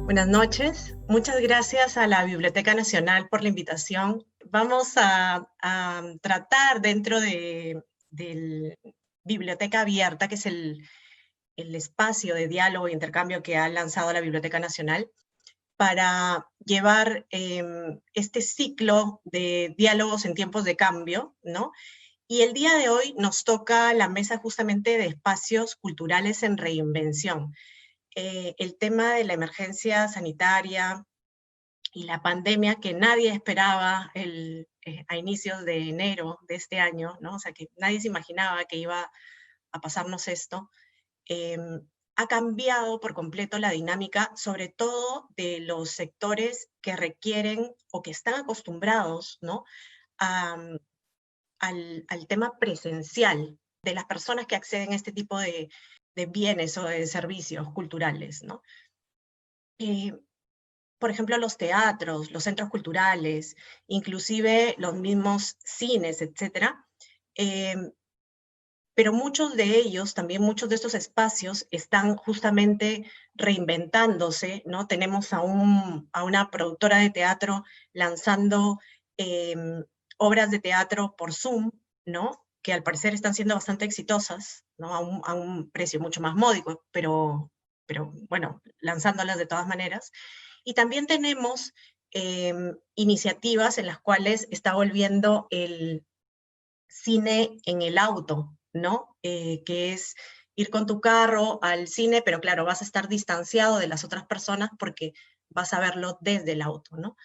Buenas noches. Muchas gracias a la Biblioteca Nacional por la invitación. Vamos a tratar dentro de Biblioteca Abierta, que es el espacio de diálogo e intercambio que ha lanzado la Biblioteca Nacional, para llevar este ciclo de diálogos en tiempos de cambio, ¿no? Y el día de hoy nos toca la mesa justamente de espacios culturales en reinvención. El tema de la emergencia sanitaria y la pandemia que nadie esperaba a inicios de enero de este año, ¿no? O sea, que nadie se imaginaba que iba a pasarnos esto, ha cambiado por completo la dinámica, sobre todo de los sectores que requieren o que están acostumbrados, ¿no? Al tema presencial de las personas que acceden a este tipo de bienes o de servicios culturales, ¿no? Por ejemplo, los teatros, los centros culturales, inclusive los mismos cines, etcétera. Pero muchos de ellos, también muchos de estos espacios, están justamente reinventándose, ¿no? Tenemos a una productora de teatro lanzando obras de teatro por Zoom, ¿no? Que al parecer están siendo bastante exitosas, ¿no? A un precio mucho más módico, pero bueno, lanzándolas de todas maneras. Y también tenemos iniciativas en las cuales está volviendo el cine en el auto, ¿no? Que es ir con tu carro al cine, pero claro, vas a estar distanciado de las otras personas porque vas a verlo desde el auto, ¿no?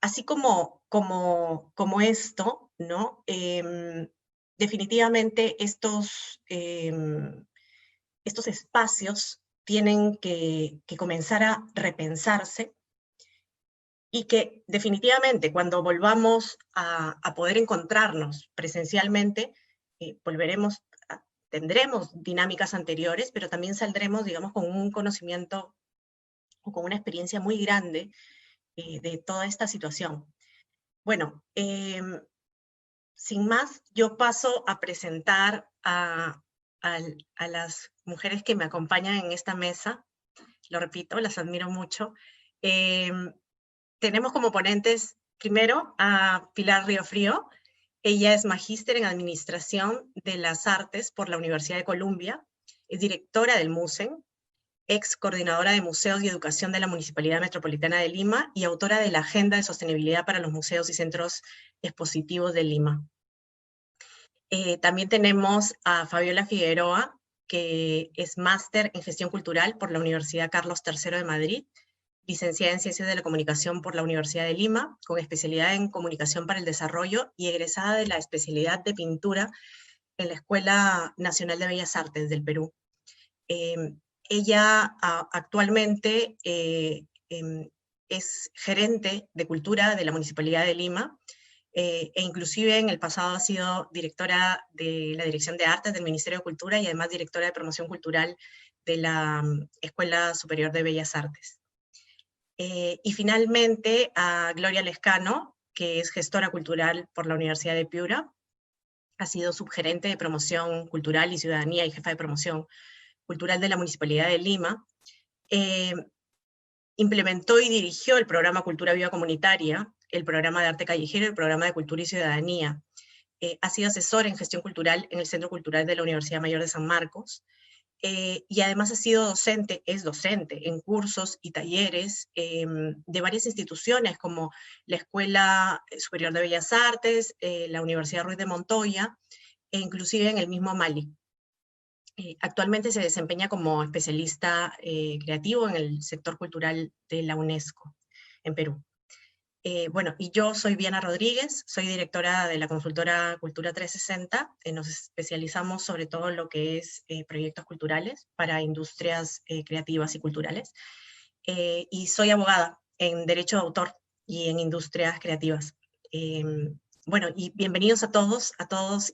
Así como esto, ¿no? Definitivamente estos espacios tienen que comenzar a repensarse, y que definitivamente cuando volvamos a poder encontrarnos presencialmente, tendremos dinámicas anteriores, pero también saldremos, digamos, con un conocimiento o con una experiencia muy grande de toda esta situación. Bueno, sin más, yo paso a presentar a las mujeres que me acompañan en esta mesa. Lo repito, las admiro mucho. Tenemos como ponentes, primero, a Pilar Riofrío. Ella es magíster en Administración de las Artes por la Universidad de Columbia, es directora del MUSEM, ex coordinadora de Museos y Educación de la Municipalidad Metropolitana de Lima y autora de la Agenda de Sostenibilidad para los Museos y Centros Expositivos de Lima. También tenemos a Fabiola Figueroa, que es máster en Gestión Cultural por la Universidad Carlos III de Madrid, licenciada en Ciencias de la Comunicación por la Universidad de Lima, con especialidad en Comunicación para el Desarrollo y egresada de la especialidad de Pintura en la Escuela Nacional de Bellas Artes del Perú. Ella actualmente es gerente de Cultura de la Municipalidad de Lima, e inclusive en el pasado ha sido directora de la Dirección de Artes del Ministerio de Cultura y además directora de Promoción Cultural de la Escuela Superior de Bellas Artes. Y finalmente a Gloria Lescano, que es gestora cultural por la Universidad de Piura, ha sido subgerente de Promoción Cultural y Ciudadanía y jefa de Promoción Cultural de la Municipalidad de Lima. Implementó y dirigió el programa Cultura Viva Comunitaria, el programa de Arte Callejero y el programa de Cultura y Ciudadanía. Ha sido asesor en gestión cultural en el Centro Cultural de la Universidad Mayor de San Marcos, y además ha sido docente, es docente en cursos y talleres de varias instituciones como la Escuela Superior de Bellas Artes, la Universidad Ruiz de Montoya, e inclusive en el mismo Mali. Actualmente se desempeña como especialista creativo en el sector cultural de la UNESCO en Perú. Bueno, y yo soy Viana Rodríguez, soy directora de la consultora Cultura 360, nos especializamos sobre todo en lo que es proyectos culturales para industrias creativas y culturales, y soy abogada en Derecho de Autor y en Industrias Creativas. Bueno, y bienvenidos a todos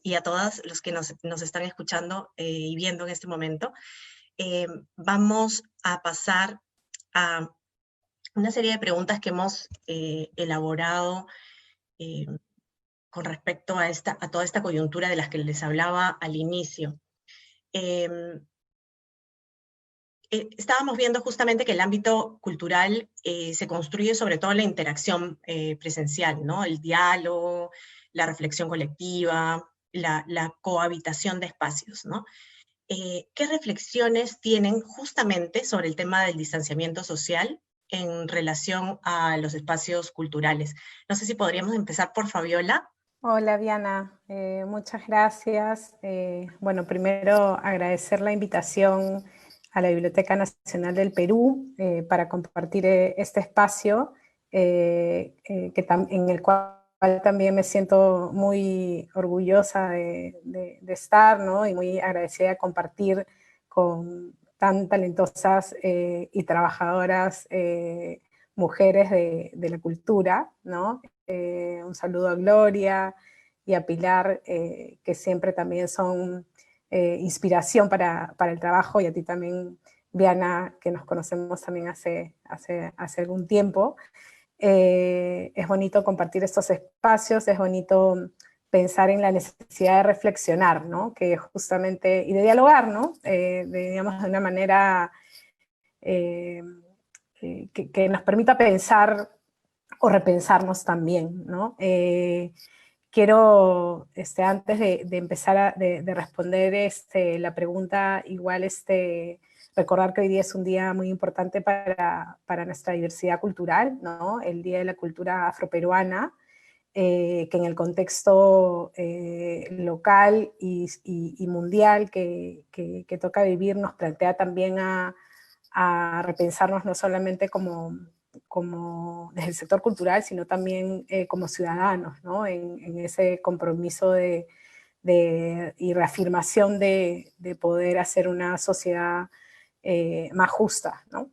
y a todas los que nos están escuchando y viendo en este momento. vamos a pasar a una serie de preguntas que hemos elaborado eh, con respecto a toda esta coyuntura de las que les hablaba al inicio. Estábamos viendo justamente que el ámbito cultural se construye sobre todo en la interacción presencial, ¿no? El diálogo, la reflexión colectiva, la cohabitación de espacios, ¿no? ¿Qué reflexiones tienen justamente sobre el tema del distanciamiento social en relación a los espacios culturales? No sé si podríamos empezar por Fabiola. Hola Diana, muchas gracias. Bueno, primero agradecer la invitación a la Biblioteca Nacional del Perú para compartir este espacio en el cual también me siento muy orgullosa de estar, ¿no? Y muy agradecida de compartir con tan talentosas y trabajadoras mujeres de la cultura, ¿no? Un saludo a Gloria y a Pilar, que siempre también son inspiración para el trabajo, y a ti también, Diana, que nos conocemos también hace algún tiempo. Es bonito compartir estos espacios, es bonito pensar en la necesidad de reflexionar, ¿no? Que justamente, y de dialogar, ¿no? Digamos, de una manera que nos permita pensar o repensarnos también, ¿no? Quiero, antes de empezar de responder la pregunta, igual recordar que hoy día es un día muy importante para nuestra diversidad cultural, ¿no? El Día de la Cultura Afroperuana, que en el contexto local y mundial que toca vivir nos plantea también a repensarnos no solamente como desde el sector cultural, sino también como ciudadanos, ¿no? En ese compromiso y reafirmación de poder hacer una sociedad más justa, ¿no?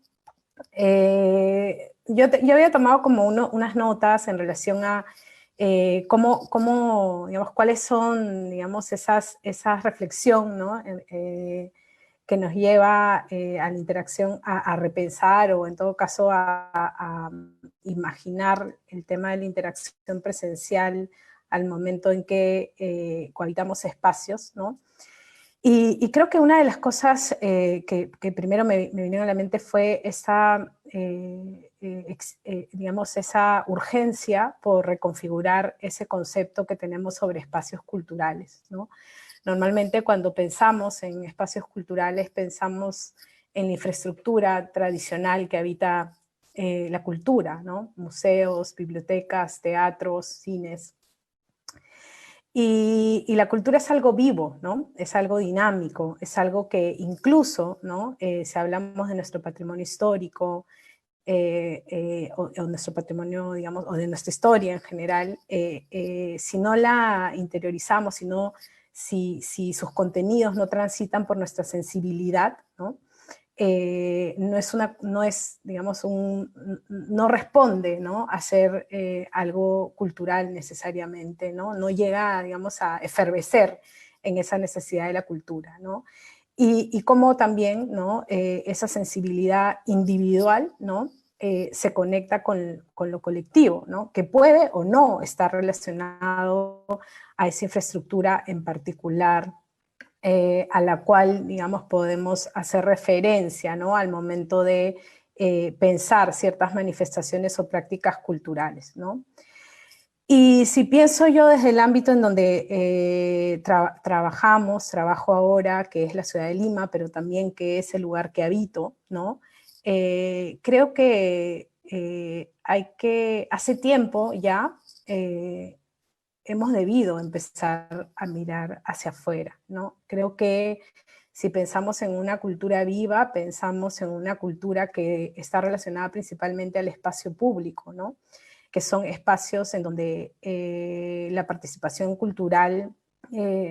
Yo había tomado como unas notas en relación a digamos, cuáles son, digamos, esa reflexión, ¿no? Que nos lleva a la interacción a repensar, o en todo caso a imaginar el tema de la interacción presencial al momento en que cohabitamos espacios, ¿no? Y creo que una de las cosas que primero me vinieron a la mente fue digamos, esa urgencia por reconfigurar ese concepto que tenemos sobre espacios culturales, ¿no? Normalmente cuando pensamos en espacios culturales pensamos en la infraestructura tradicional que habita la cultura, ¿no? Museos, bibliotecas, teatros, cines. Y la cultura es algo vivo, ¿no? Es algo dinámico, es algo que incluso, ¿no? Si hablamos de nuestro patrimonio histórico, o nuestro patrimonio, digamos, o de nuestra historia en general, si no la interiorizamos, si sus contenidos no transitan por nuestra sensibilidad, ¿no? Digamos, no responde, ¿no? A ser algo cultural necesariamente, ¿no? No llega, digamos, a efervecer en esa necesidad de la cultura, ¿no? Y cómo también, ¿no? Esa sensibilidad individual, ¿no? Se conecta con lo colectivo, ¿no? Que puede o no estar relacionado a esa infraestructura en particular, a la cual, digamos, podemos hacer referencia, ¿no? Al momento de pensar ciertas manifestaciones o prácticas culturales, ¿no? Y si pienso yo desde el ámbito en donde trabajo ahora, que es la ciudad de Lima, pero también que es el lugar que habito, ¿no? Creo que hace tiempo ya, hemos debido empezar a mirar hacia afuera, ¿no? Creo que si pensamos en una cultura viva, pensamos en una cultura que está relacionada principalmente al espacio público, ¿no? Que son espacios en donde la participación cultural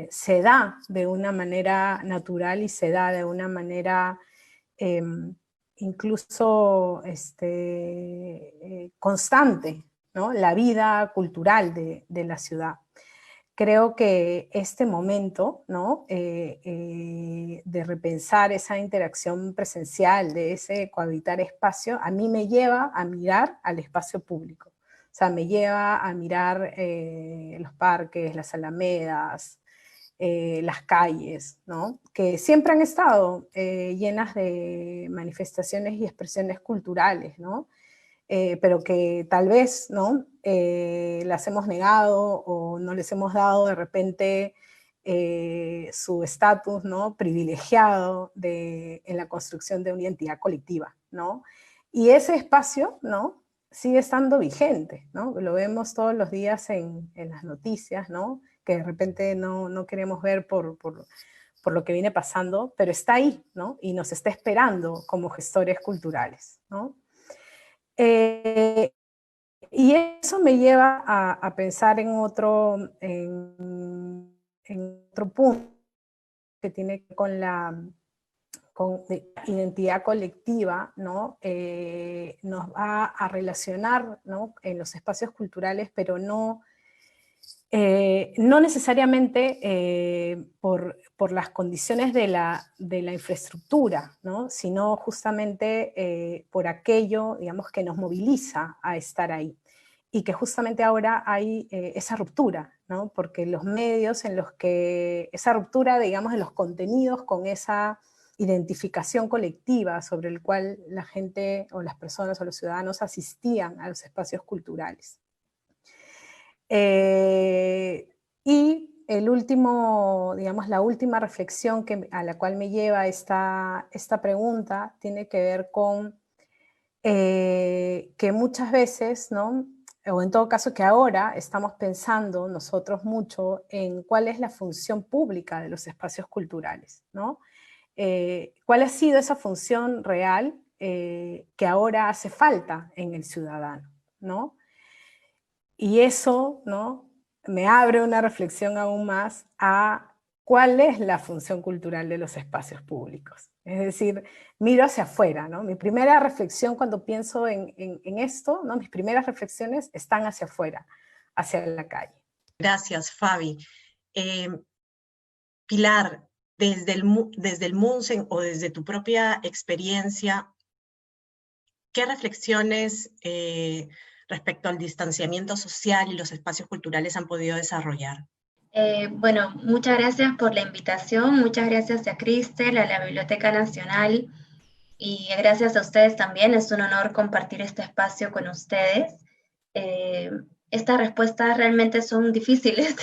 se da de una manera natural y se da de una manera eh, incluso constante, ¿no? La vida cultural de la ciudad. creo que este momento, ¿no? De repensar esa interacción presencial, de ese cohabitar espacio, a mí me lleva a mirar al espacio público. O sea, me lleva a mirar los parques, las alamedas, las calles, ¿no? Que siempre han estado llenas de manifestaciones y expresiones culturales, ¿no? Pero que tal vez, ¿no? Las hemos negado o no les hemos dado de repente su estatus, ¿no? Privilegiado en la construcción de una identidad colectiva, ¿no? Y ese espacio, ¿no? Sigue estando vigente, ¿no? Lo vemos todos los días en las noticias, ¿no? Que de repente no queremos ver por lo que viene pasando, pero está ahí, ¿no? Y nos está esperando como gestores culturales, ¿no? Y eso me lleva a pensar en otro punto que tiene que ver con identidad colectiva, ¿no? Nos va a relacionar, ¿no? En los espacios culturales, pero no necesariamente por las condiciones de la infraestructura, ¿no? Sino justamente por aquello, digamos, que nos moviliza a estar ahí. Y que justamente ahora hay esa ruptura, ¿no? Porque los medios en los que, esa ruptura, digamos, en los contenidos con esa identificación colectiva sobre el cual la gente o las personas o los ciudadanos asistían a los espacios culturales. Y el último, digamos, la última reflexión a la cual me lleva esta pregunta tiene que ver con que muchas veces, ¿no? O en todo caso que ahora estamos pensando nosotros mucho en cuál es la función pública de los espacios culturales, ¿no? ¿Cuál ha sido esa función real que ahora hace falta en el ciudadano, ¿no? Y eso, ¿no? Me abre una reflexión aún más a cuál es la función cultural de los espacios públicos. Es decir, miro hacia afuera, ¿no? Mi primera reflexión cuando pienso en esto, ¿no? Mis primeras reflexiones están hacia afuera, hacia la calle. Gracias, Fabi. Pilar, desde el MUNSEN o desde tu propia experiencia, ¿qué reflexiones respecto al distanciamiento social y los espacios culturales han podido desarrollar? Bueno, muchas gracias por la invitación, muchas gracias a Cristel, a la Biblioteca Nacional, y gracias a ustedes también. Es un honor compartir este espacio con ustedes. Estas respuestas realmente son difíciles.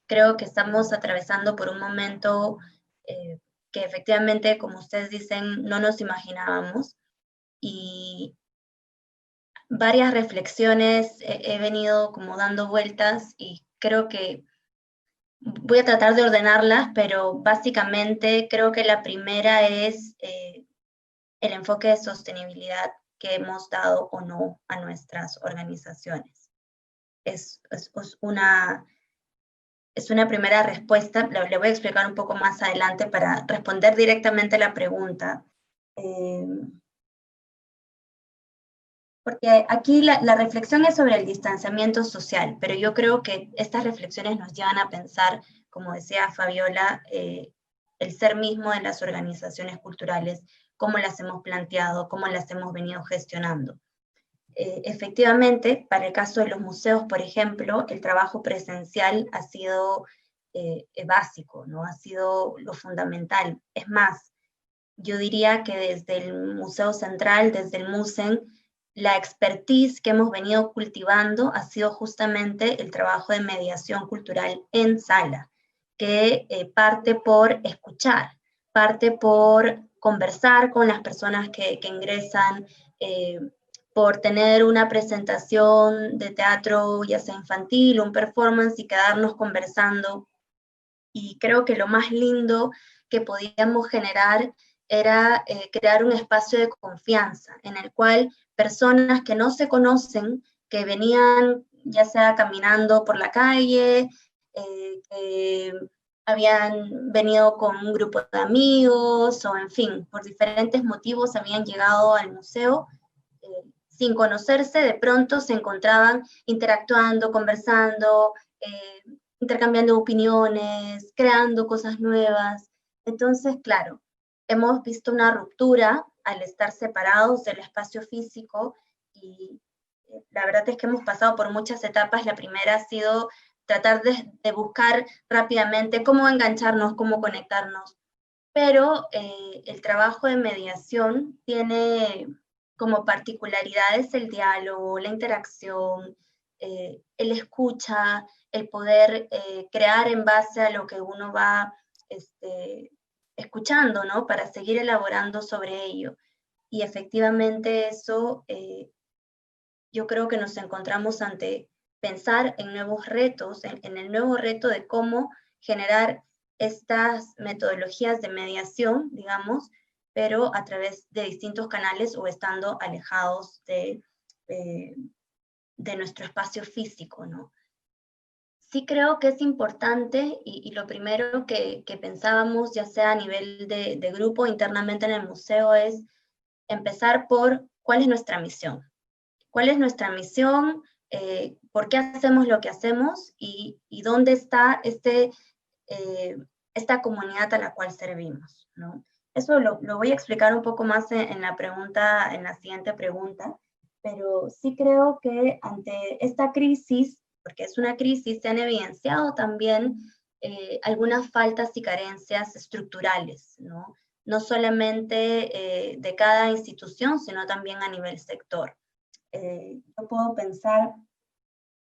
Creo que estamos atravesando por un momento que efectivamente, como ustedes dicen, no nos imaginábamos, y varias reflexiones he venido como dando vueltas, y creo que voy a tratar de ordenarlas, pero básicamente creo que la primera es el enfoque de sostenibilidad que hemos dado o no a nuestras organizaciones. Es una primera respuesta. Le voy a explicar un poco más adelante para responder directamente a la pregunta. Porque aquí la reflexión es sobre el distanciamiento social, pero yo creo que estas reflexiones nos llevan a pensar, como decía Fabiola, el ser mismo de las organizaciones culturales, cómo las hemos planteado, cómo las hemos venido gestionando. Efectivamente, para el caso de los museos, por ejemplo, el trabajo presencial ha sido básico, ¿no? Ha sido lo fundamental. Es más, yo diría que desde el Museo Central, desde el MUSEN, la expertise que hemos venido cultivando ha sido justamente el trabajo de mediación cultural en sala, que parte por escuchar, parte por conversar con las personas que ingresan, por tener una presentación de teatro, ya sea infantil, un performance, y quedarnos conversando. Y creo que lo más lindo que podíamos generar era crear un espacio de confianza en el cual personas que no se conocen, que venían ya sea caminando por la calle, que habían venido con un grupo de amigos, o en fin, por diferentes motivos habían llegado al museo, sin conocerse, de pronto se encontraban interactuando, conversando, intercambiando opiniones, creando cosas nuevas. Entonces, claro, hemos visto una ruptura al estar separados del espacio físico y la verdad es que hemos pasado por muchas etapas. La primera ha sido tratar de buscar rápidamente cómo engancharnos, cómo conectarnos. Pero el trabajo de mediación tiene como particularidades el diálogo, la interacción, el escucha, el poder crear en base a lo que uno va escuchando, ¿no? Para seguir elaborando sobre ello. Y efectivamente eso, yo creo que nos encontramos ante pensar en nuevos retos, en el nuevo reto de cómo generar estas metodologías de mediación, digamos, pero a través de distintos canales o estando alejados de nuestro espacio físico, ¿no? Sí creo que es importante, y lo primero que pensábamos, ya sea a nivel de grupo internamente en el museo, es empezar por cuál es nuestra misión. ¿Cuál es nuestra misión? ¿Por qué hacemos lo que hacemos? Y dónde está esta comunidad a la cual servimos, ¿no? Eso lo voy a explicar un poco más en la siguiente pregunta, pero sí creo que ante esta crisis, porque es una crisis, se han evidenciado también algunas faltas y carencias estructurales, ¿no? No solamente de cada institución, sino también a nivel sector. Yo puedo pensar,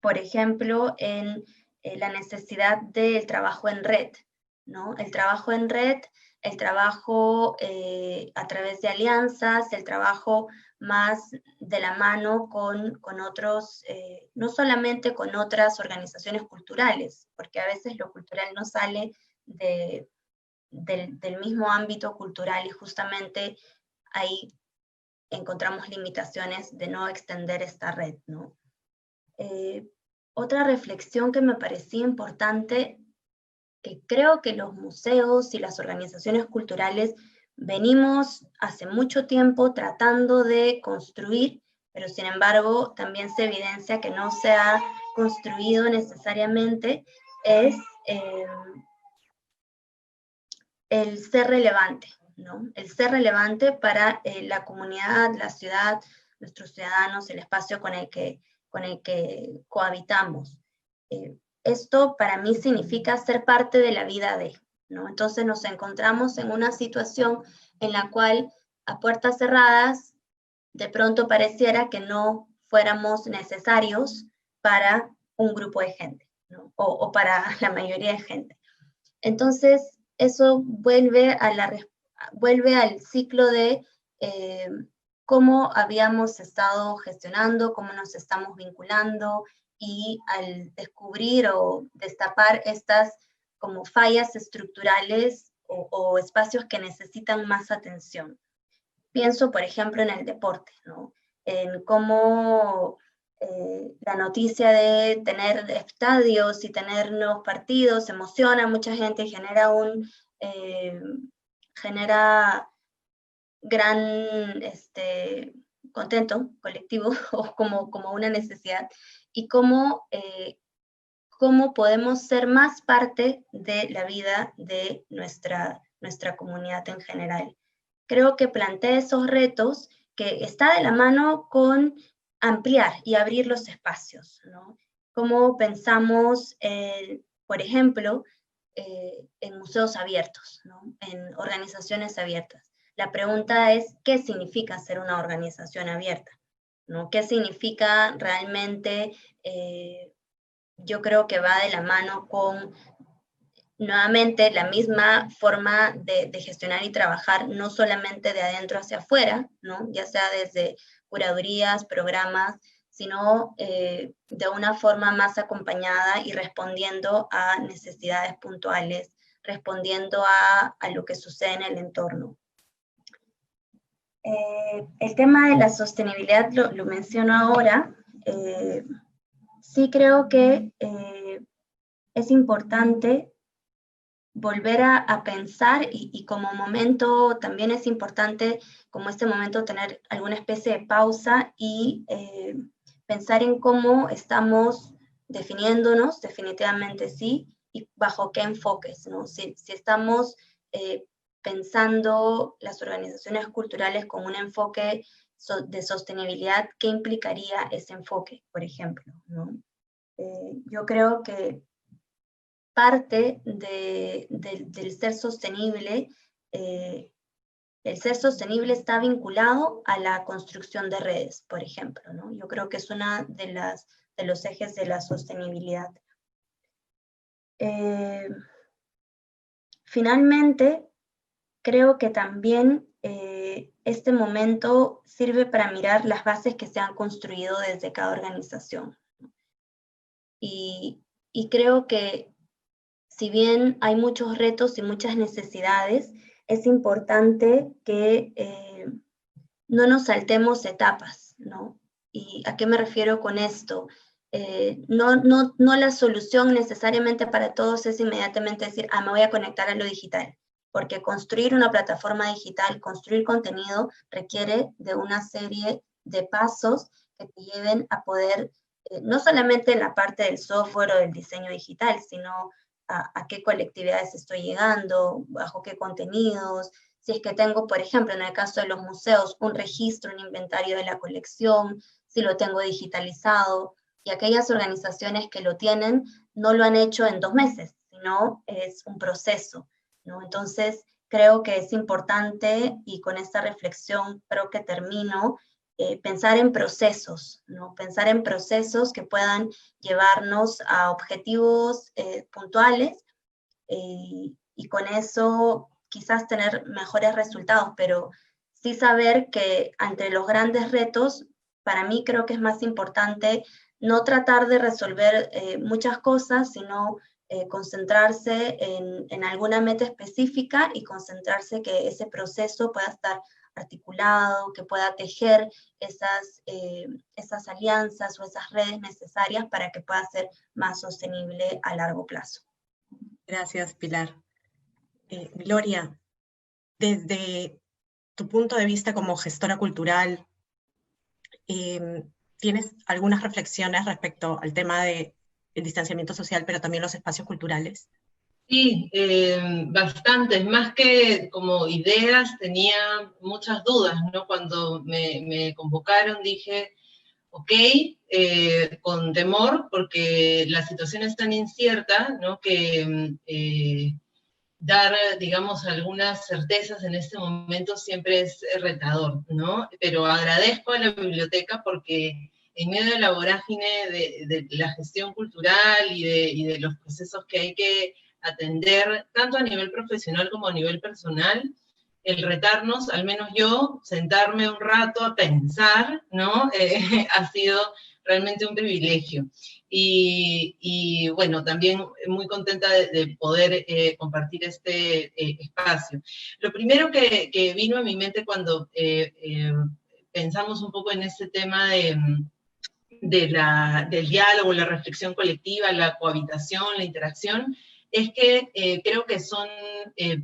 por ejemplo, en la necesidad del trabajo en red, ¿no? El trabajo en red, el trabajo a través de alianzas, el trabajo más de la mano con otros, no solamente con otras organizaciones culturales, porque a veces lo cultural no sale del mismo ámbito cultural y justamente ahí encontramos limitaciones de no extender esta red, ¿no? Otra reflexión que me parecía importante, que creo que los museos y las organizaciones culturales venimos hace mucho tiempo tratando de construir, pero sin embargo también se evidencia que no se ha construido necesariamente, es el ser relevante, ¿no? El ser relevante para la comunidad, la ciudad, nuestros ciudadanos, el espacio con el que cohabitamos. Esto para mí significa ser parte de la vida de, ¿no? Entonces nos encontramos en una situación en la cual a puertas cerradas de pronto pareciera que no fuéramos necesarios para un grupo de gente, ¿no? O para la mayoría de gente. Entonces, eso vuelve al ciclo de cómo habíamos estado gestionando, cómo nos estamos vinculando, y al descubrir o destapar estas como fallas estructurales o espacios que necesitan más atención. Pienso, por ejemplo, en el deporte, ¿no? En cómo la noticia de tener estadios y tener nuevos partidos emociona a mucha gente y genera gran contento colectivo o como una necesidad, y cómo podemos ser más parte de la vida de nuestra comunidad en general. Creo que plantea esos retos que está de la mano con ampliar y abrir los espacios, ¿no? Cómo pensamos, por ejemplo, en museos abiertos, ¿no? En organizaciones abiertas. La pregunta es, ¿qué significa ser una organización abierta? ¿No? ¿Qué significa realmente? Yo creo que va de la mano con, nuevamente, la misma forma de gestionar y trabajar, no solamente de adentro hacia afuera, ¿no? Ya sea desde curadurías, programas, sino de una forma más acompañada y respondiendo a necesidades puntuales, respondiendo a lo que sucede en el entorno. El tema de la sostenibilidad lo menciono ahora. Sí creo que es importante volver a pensar y como momento también es importante, como este momento, tener alguna especie de pausa y pensar en cómo estamos definiéndonos, definitivamente sí, y bajo qué enfoques, ¿no? Si estamos pensando las organizaciones culturales con un enfoque de sostenibilidad, ¿qué implicaría ese enfoque, por ejemplo, ¿no? Yo creo que parte del ser sostenible, el ser sostenible está vinculado a la construcción de redes, por ejemplo, ¿no? Yo creo que es una de los ejes de la sostenibilidad. Finalmente, creo que también este momento sirve para mirar las bases que se han construido desde cada organización. Y creo que si bien hay muchos retos y muchas necesidades, es importante que no nos saltemos etapas, ¿no? ¿Y a qué me refiero con esto? No la solución necesariamente para todos es inmediatamente decir, me voy a conectar a lo digital, porque construir una plataforma digital, construir contenido, requiere de una serie de pasos que te lleven a poder, no solamente en la parte del software o del diseño digital, sino a qué colectividades estoy llegando, bajo qué contenidos, si es que tengo, por ejemplo, en el caso de los museos, un registro, un inventario de la colección, si lo tengo digitalizado, y aquellas organizaciones que lo tienen no lo han hecho en 2 meses, sino es un proceso, ¿no? Entonces, creo que es importante, y con esta reflexión creo que termino, pensar en procesos, ¿no? Pensar en procesos que puedan llevarnos a objetivos puntuales, y con eso quizás tener mejores resultados, pero sí saber que ante los grandes retos, para mí creo que es más importante no tratar de resolver muchas cosas, sino concentrarse en alguna meta específica y concentrarse que ese proceso pueda estar articulado, que pueda tejer esas alianzas o esas redes necesarias para que pueda ser más sostenible a largo plazo. Gracias, Pilar. Gloria, desde tu punto de vista como gestora cultural, ¿tienes algunas reflexiones respecto al tema del distanciamiento social, pero también los espacios culturales? Sí, bastantes, más que como ideas, tenía muchas dudas, ¿no? Cuando me convocaron dije, ok, con temor, porque la situación es tan incierta, ¿no? Que dar, digamos, algunas certezas en este momento siempre es retador, ¿no? Pero agradezco a la biblioteca porque en medio de la vorágine de la gestión cultural y de los procesos que hay que atender, tanto a nivel profesional como a nivel personal, el retarnos, al menos yo, sentarme un rato a pensar, ¿no? Ha sido realmente un privilegio. Y bueno, también muy contenta de poder compartir este espacio. Lo primero que vino a mi mente cuando pensamos un poco en este tema del diálogo, la reflexión colectiva, la cohabitación, la interacción, es que creo que son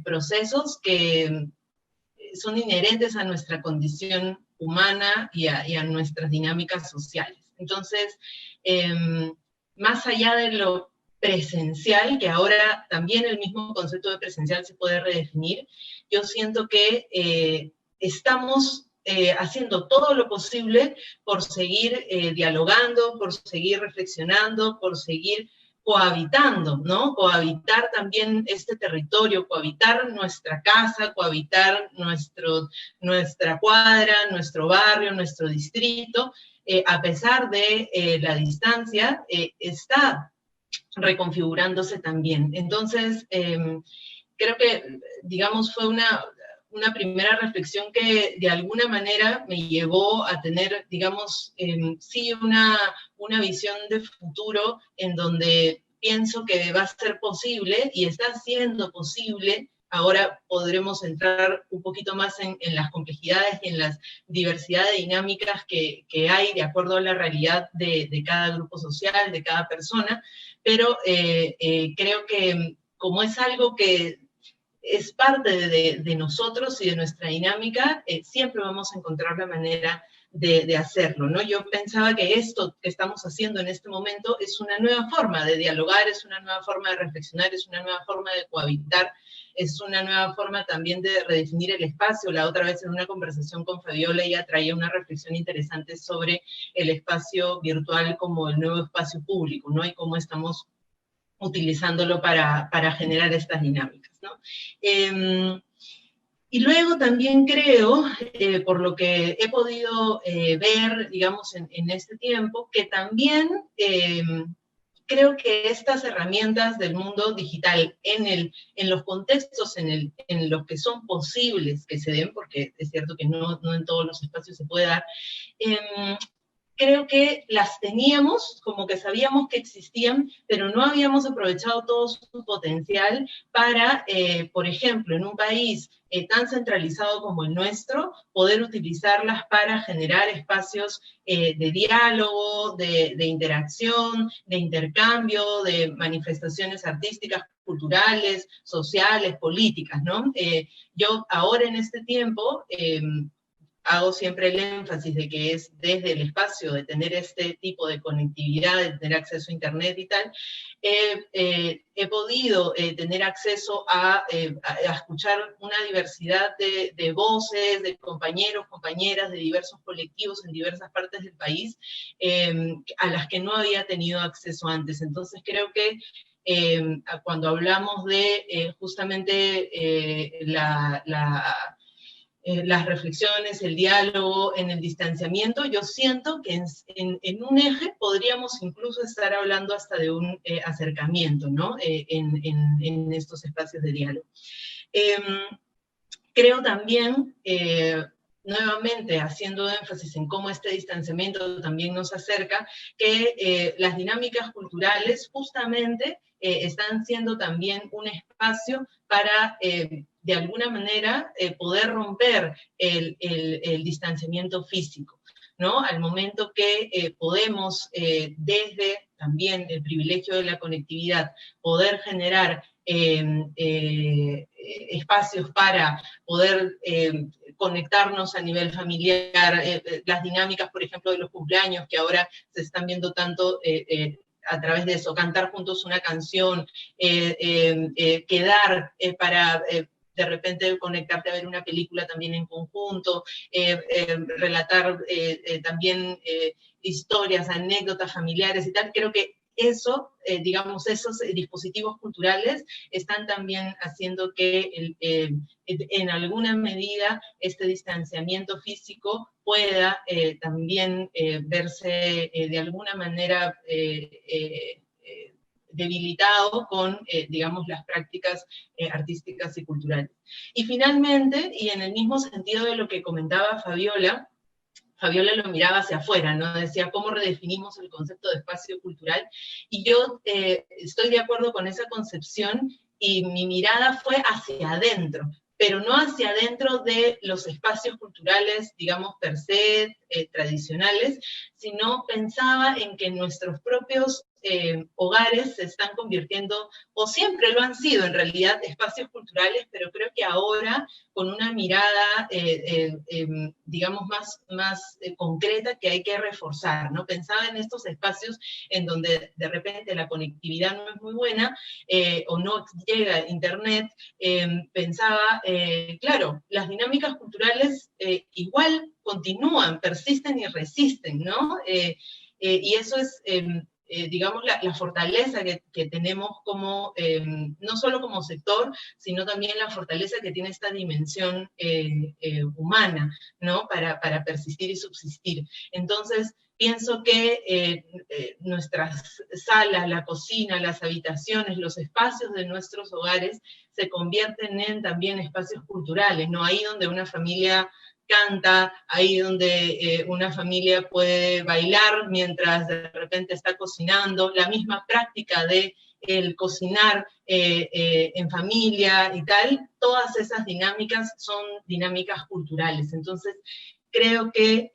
procesos que son inherentes a nuestra condición humana y a nuestras dinámicas sociales. Entonces, más allá de lo presencial, que ahora también el mismo concepto de presencial se puede redefinir, yo siento que estamos haciendo todo lo posible por seguir dialogando, por seguir reflexionando, por seguir cohabitando, ¿no? Cohabitar también este territorio, cohabitar nuestra casa, cohabitar nuestra cuadra, nuestro barrio, nuestro distrito, a pesar de la distancia, está reconfigurándose también. Entonces, creo que, digamos, fue una primera reflexión que de alguna manera me llevó a tener, digamos, sí una visión de futuro en donde pienso que va a ser posible y está siendo posible. Ahora podremos entrar un poquito más en las complejidades y en las diversidad de dinámicas que hay de acuerdo a la realidad de cada grupo social, de cada persona, pero creo que como es algo que es parte de nosotros y de nuestra dinámica, siempre vamos a encontrar la manera de hacerlo, ¿no? Yo pensaba que esto que estamos haciendo en este momento es una nueva forma de dialogar, es una nueva forma de reflexionar, es una nueva forma de cohabitar, es una nueva forma también de redefinir el espacio. La otra vez en una conversación con Fabiola ella traía una reflexión interesante sobre el espacio virtual como el nuevo espacio público, ¿no? Y cómo estamos utilizándolo para generar estas dinámicas, ¿no? Y luego también creo, por lo que he podido ver, digamos, en este tiempo, que también creo que estas herramientas del mundo digital en los contextos en los que son posibles que se den, porque es cierto que no en todos los espacios se puede dar, creo que las teníamos, como que sabíamos que existían, pero no habíamos aprovechado todo su potencial para, por ejemplo, en un país tan centralizado como el nuestro, poder utilizarlas para generar espacios de diálogo, de interacción, de intercambio, de manifestaciones artísticas, culturales, sociales, políticas, ¿no? Yo ahora en este tiempo hago siempre el énfasis de que es desde el espacio de tener este tipo de conectividad, de tener acceso a internet y tal, he podido tener acceso a escuchar una diversidad de voces, de compañeros, compañeras, de diversos colectivos en diversas partes del país, a las que no había tenido acceso antes. Entonces creo que cuando hablamos de justamente las reflexiones, el diálogo, en el distanciamiento, yo siento que en un eje podríamos incluso estar hablando hasta de un acercamiento, ¿no? En estos espacios de diálogo. Creo también, nuevamente haciendo énfasis en cómo este distanciamiento también nos acerca, que las dinámicas culturales justamente están siendo también un espacio para de alguna manera poder romper el distanciamiento físico, ¿no? Al momento que podemos, desde también el privilegio de la conectividad, poder generar espacios para poder conectarnos a nivel familiar, las dinámicas, por ejemplo, de los cumpleaños, que ahora se están viendo tanto a través de eso, cantar juntos una canción, quedar para de repente conectarte a ver una película también en conjunto, relatar también historias, anécdotas familiares y tal. Creo que eso, digamos, esos dispositivos culturales están también haciendo que en alguna medida este distanciamiento físico pueda también verse de alguna manera debilitado con, digamos, las prácticas artísticas y culturales. Y finalmente, y en el mismo sentido de lo que comentaba Fabiola lo miraba hacia afuera, ¿no? Decía, ¿cómo redefinimos el concepto de espacio cultural? Y yo estoy de acuerdo con esa concepción y mi mirada fue hacia adentro, pero no hacia adentro de los espacios culturales, digamos, per se, tradicionales, sino pensaba en que nuestros propios hogares se están convirtiendo, o siempre lo han sido en realidad, espacios culturales, pero creo que ahora con una mirada, digamos, más concreta que hay que reforzar, ¿no? Pensaba en estos espacios en donde de repente la conectividad no es muy buena, o no llega internet, pensaba, claro, las dinámicas culturales igual continúan, persisten y resisten, ¿no? Y eso es, digamos, la fortaleza que tenemos como, no solo como sector, sino también la fortaleza que tiene esta dimensión humana, ¿no? Para persistir y subsistir. Entonces, pienso que nuestras salas, la cocina, las habitaciones, los espacios de nuestros hogares se convierten en también espacios culturales, ¿no? Ahí donde una familia canta, ahí donde una familia puede bailar mientras de repente está cocinando, la misma práctica de el cocinar en familia y tal, todas esas dinámicas son dinámicas culturales. Entonces, creo que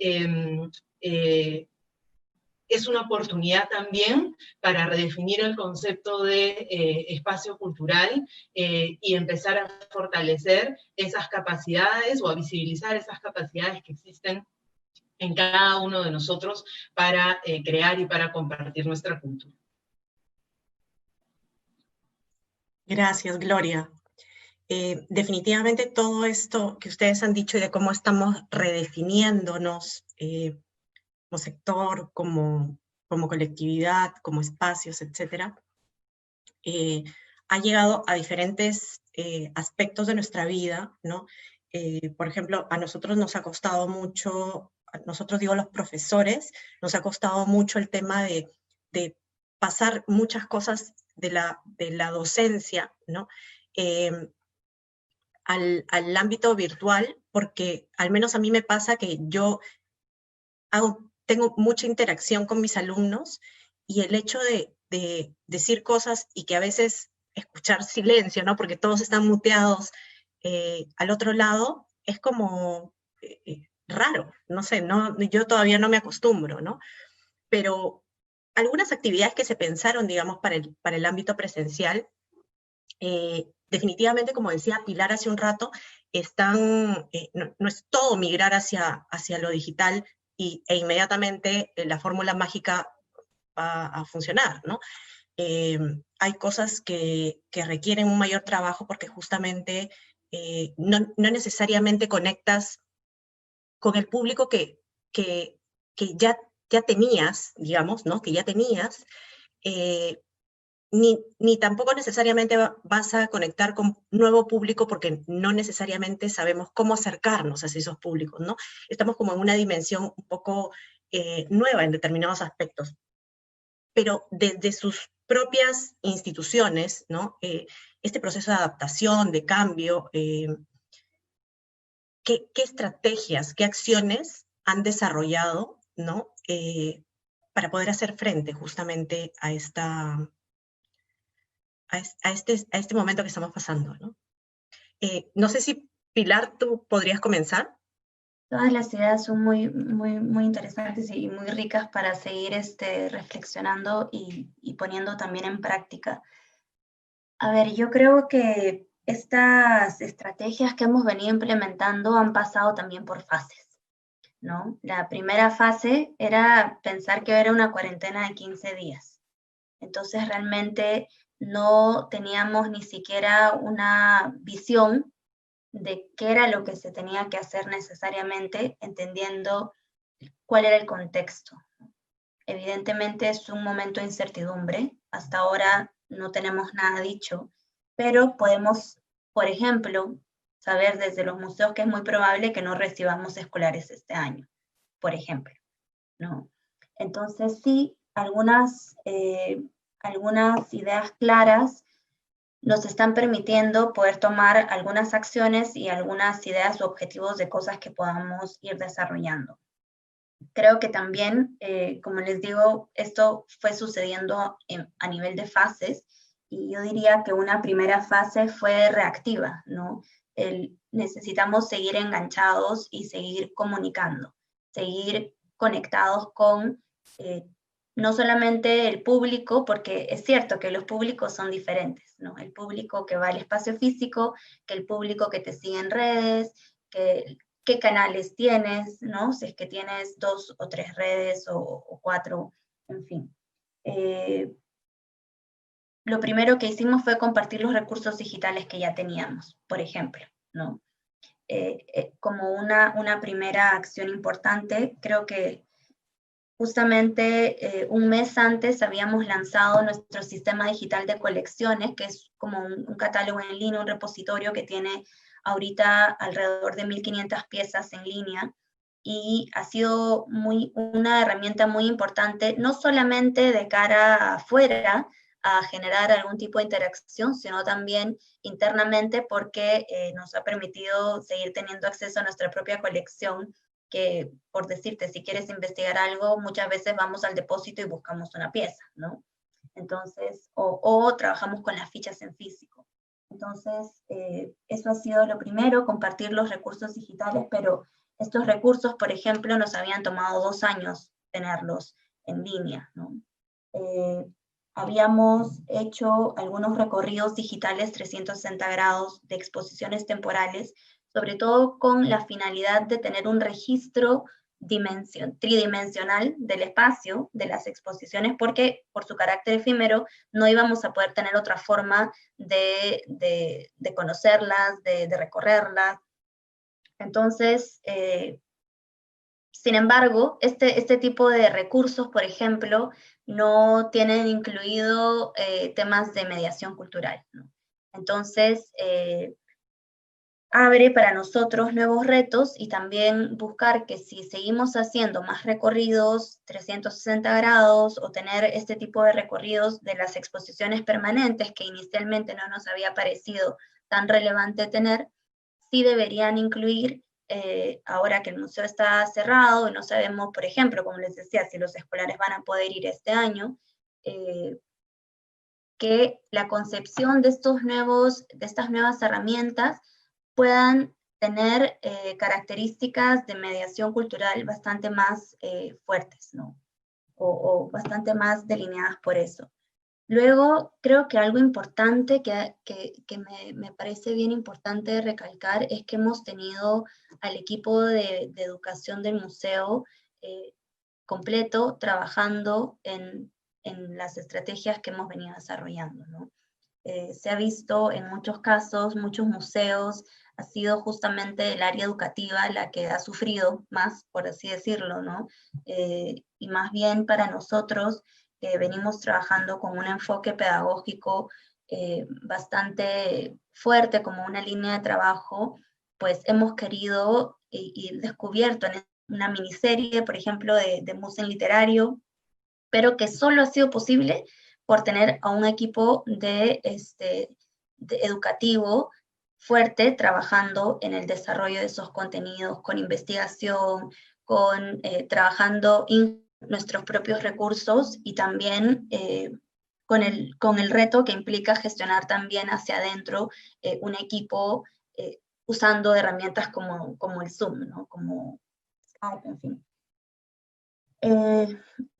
es una oportunidad también para redefinir el concepto de espacio cultural y empezar a fortalecer esas capacidades o a visibilizar esas capacidades que existen en cada uno de nosotros para crear y para compartir nuestra cultura. Gracias, Gloria. Definitivamente todo esto que ustedes han dicho y de cómo estamos redefiniéndonos como sector, como colectividad, como espacios, etcétera, ha llegado a diferentes aspectos de nuestra vida, ¿no? Por ejemplo, a nosotros nos ha costado mucho, a nosotros digo los profesores, nos ha costado mucho el tema de pasar muchas cosas de la docencia, ¿no? Al ámbito virtual, porque al menos a mí me pasa que yo tengo mucha interacción con mis alumnos, y el hecho de decir cosas y que a veces escuchar silencio, ¿no? Porque todos están muteados al otro lado, es como raro, no sé, no, yo todavía no me acostumbro, ¿no? Pero algunas actividades que se pensaron, digamos, para el ámbito presencial, definitivamente, como decía Pilar hace un rato, no es todo migrar hacia lo digital e inmediatamente la fórmula mágica va a funcionar, ¿no? Hay cosas que requieren un mayor trabajo porque justamente no necesariamente conectas con el público que ya tenías, digamos, ¿no? Que ya tenías, ni tampoco necesariamente vas a conectar con nuevo público porque no necesariamente sabemos cómo acercarnos a esos públicos, ¿no? Estamos como en una dimensión un poco nueva en determinados aspectos. Pero desde sus propias instituciones, ¿no? Este proceso de adaptación, de cambio, ¿qué estrategias, qué acciones han desarrollado, ¿no? Para poder hacer frente justamente a este momento que estamos pasando, ¿no? No sé si, Pilar, tú podrías comenzar. Todas las ideas son muy, muy, muy interesantes y muy ricas para seguir reflexionando y poniendo también en práctica. A ver, yo creo que estas estrategias que hemos venido implementando han pasado también por fases, ¿no? La primera fase era pensar que era una cuarentena de 15 días. Entonces realmente no teníamos ni siquiera una visión de qué era lo que se tenía que hacer necesariamente, entendiendo cuál era el contexto. Evidentemente es un momento de incertidumbre, hasta ahora no tenemos nada dicho, pero podemos, por ejemplo, saber desde los museos que es muy probable que no recibamos escolares este año, por ejemplo, ¿no? Entonces sí, algunas ideas claras nos están permitiendo poder tomar algunas acciones y algunas ideas o objetivos de cosas que podamos ir desarrollando. Creo que también, como les digo, esto fue sucediendo a nivel de fases, y yo diría que una primera fase fue reactiva, ¿no? Necesitamos seguir enganchados y seguir comunicando, seguir conectados con no solamente el público, porque es cierto que los públicos son diferentes, ¿no? El público que va al espacio físico, que el público que te sigue en redes, qué canales tienes, ¿no? Si es que tienes 2 o 3 redes o 4, en fin. Lo primero que hicimos fue compartir los recursos digitales que ya teníamos, por ejemplo, ¿no? Como una primera acción importante, creo que justamente un mes antes habíamos lanzado nuestro sistema digital de colecciones, que es como un catálogo en línea, un repositorio que tiene ahorita alrededor de 1.500 piezas en línea, y ha sido una herramienta muy importante, no solamente de cara afuera, a generar algún tipo de interacción, sino también internamente, porque nos ha permitido seguir teniendo acceso a nuestra propia colección, que, por decirte, si quieres investigar algo, muchas veces vamos al depósito y buscamos una pieza, ¿no? Entonces, o trabajamos con las fichas en físico. Entonces, eso ha sido lo primero, compartir los recursos digitales, pero estos recursos, por ejemplo, nos habían tomado 2 años tenerlos en línea, ¿no? Habíamos hecho algunos recorridos digitales 360 grados de exposiciones temporales, sobre todo con la finalidad de tener un registro tridimensional del espacio, de las exposiciones, porque por su carácter efímero no íbamos a poder tener otra forma de conocerlas, de recorrerlas. Entonces, sin embargo, este tipo de recursos, por ejemplo, no tienen incluido temas de mediación cultural, ¿no? Entonces, abre para nosotros nuevos retos y también buscar que si seguimos haciendo más recorridos 360 grados o tener este tipo de recorridos de las exposiciones permanentes que inicialmente no nos había parecido tan relevante tener, sí deberían incluir, ahora que el museo está cerrado y no sabemos, por ejemplo, como les decía, si los escolares van a poder ir este año, que la concepción de estas nuevas herramientas puedan tener características de mediación cultural bastante más fuertes, ¿no? O bastante más delineadas por eso. Luego, creo que algo importante que me parece bien importante recalcar es que hemos tenido al equipo de educación del museo completo trabajando en las estrategias que hemos venido desarrollando, ¿no? Se ha visto en muchos casos, muchos museos, ha sido justamente el área educativa la que ha sufrido más, por así decirlo, ¿no? Y más bien para nosotros, que venimos trabajando con un enfoque pedagógico bastante fuerte como una línea de trabajo, pues hemos querido y descubierto en una miniserie, por ejemplo, de Musen Literario, pero que solo ha sido posible por tener a un equipo de educativo fuerte trabajando en el desarrollo de esos contenidos, con investigación, trabajando nuestros propios recursos y también con el reto que implica gestionar también hacia adentro un equipo usando herramientas como el Zoom, ¿no? Como Skype, en fin.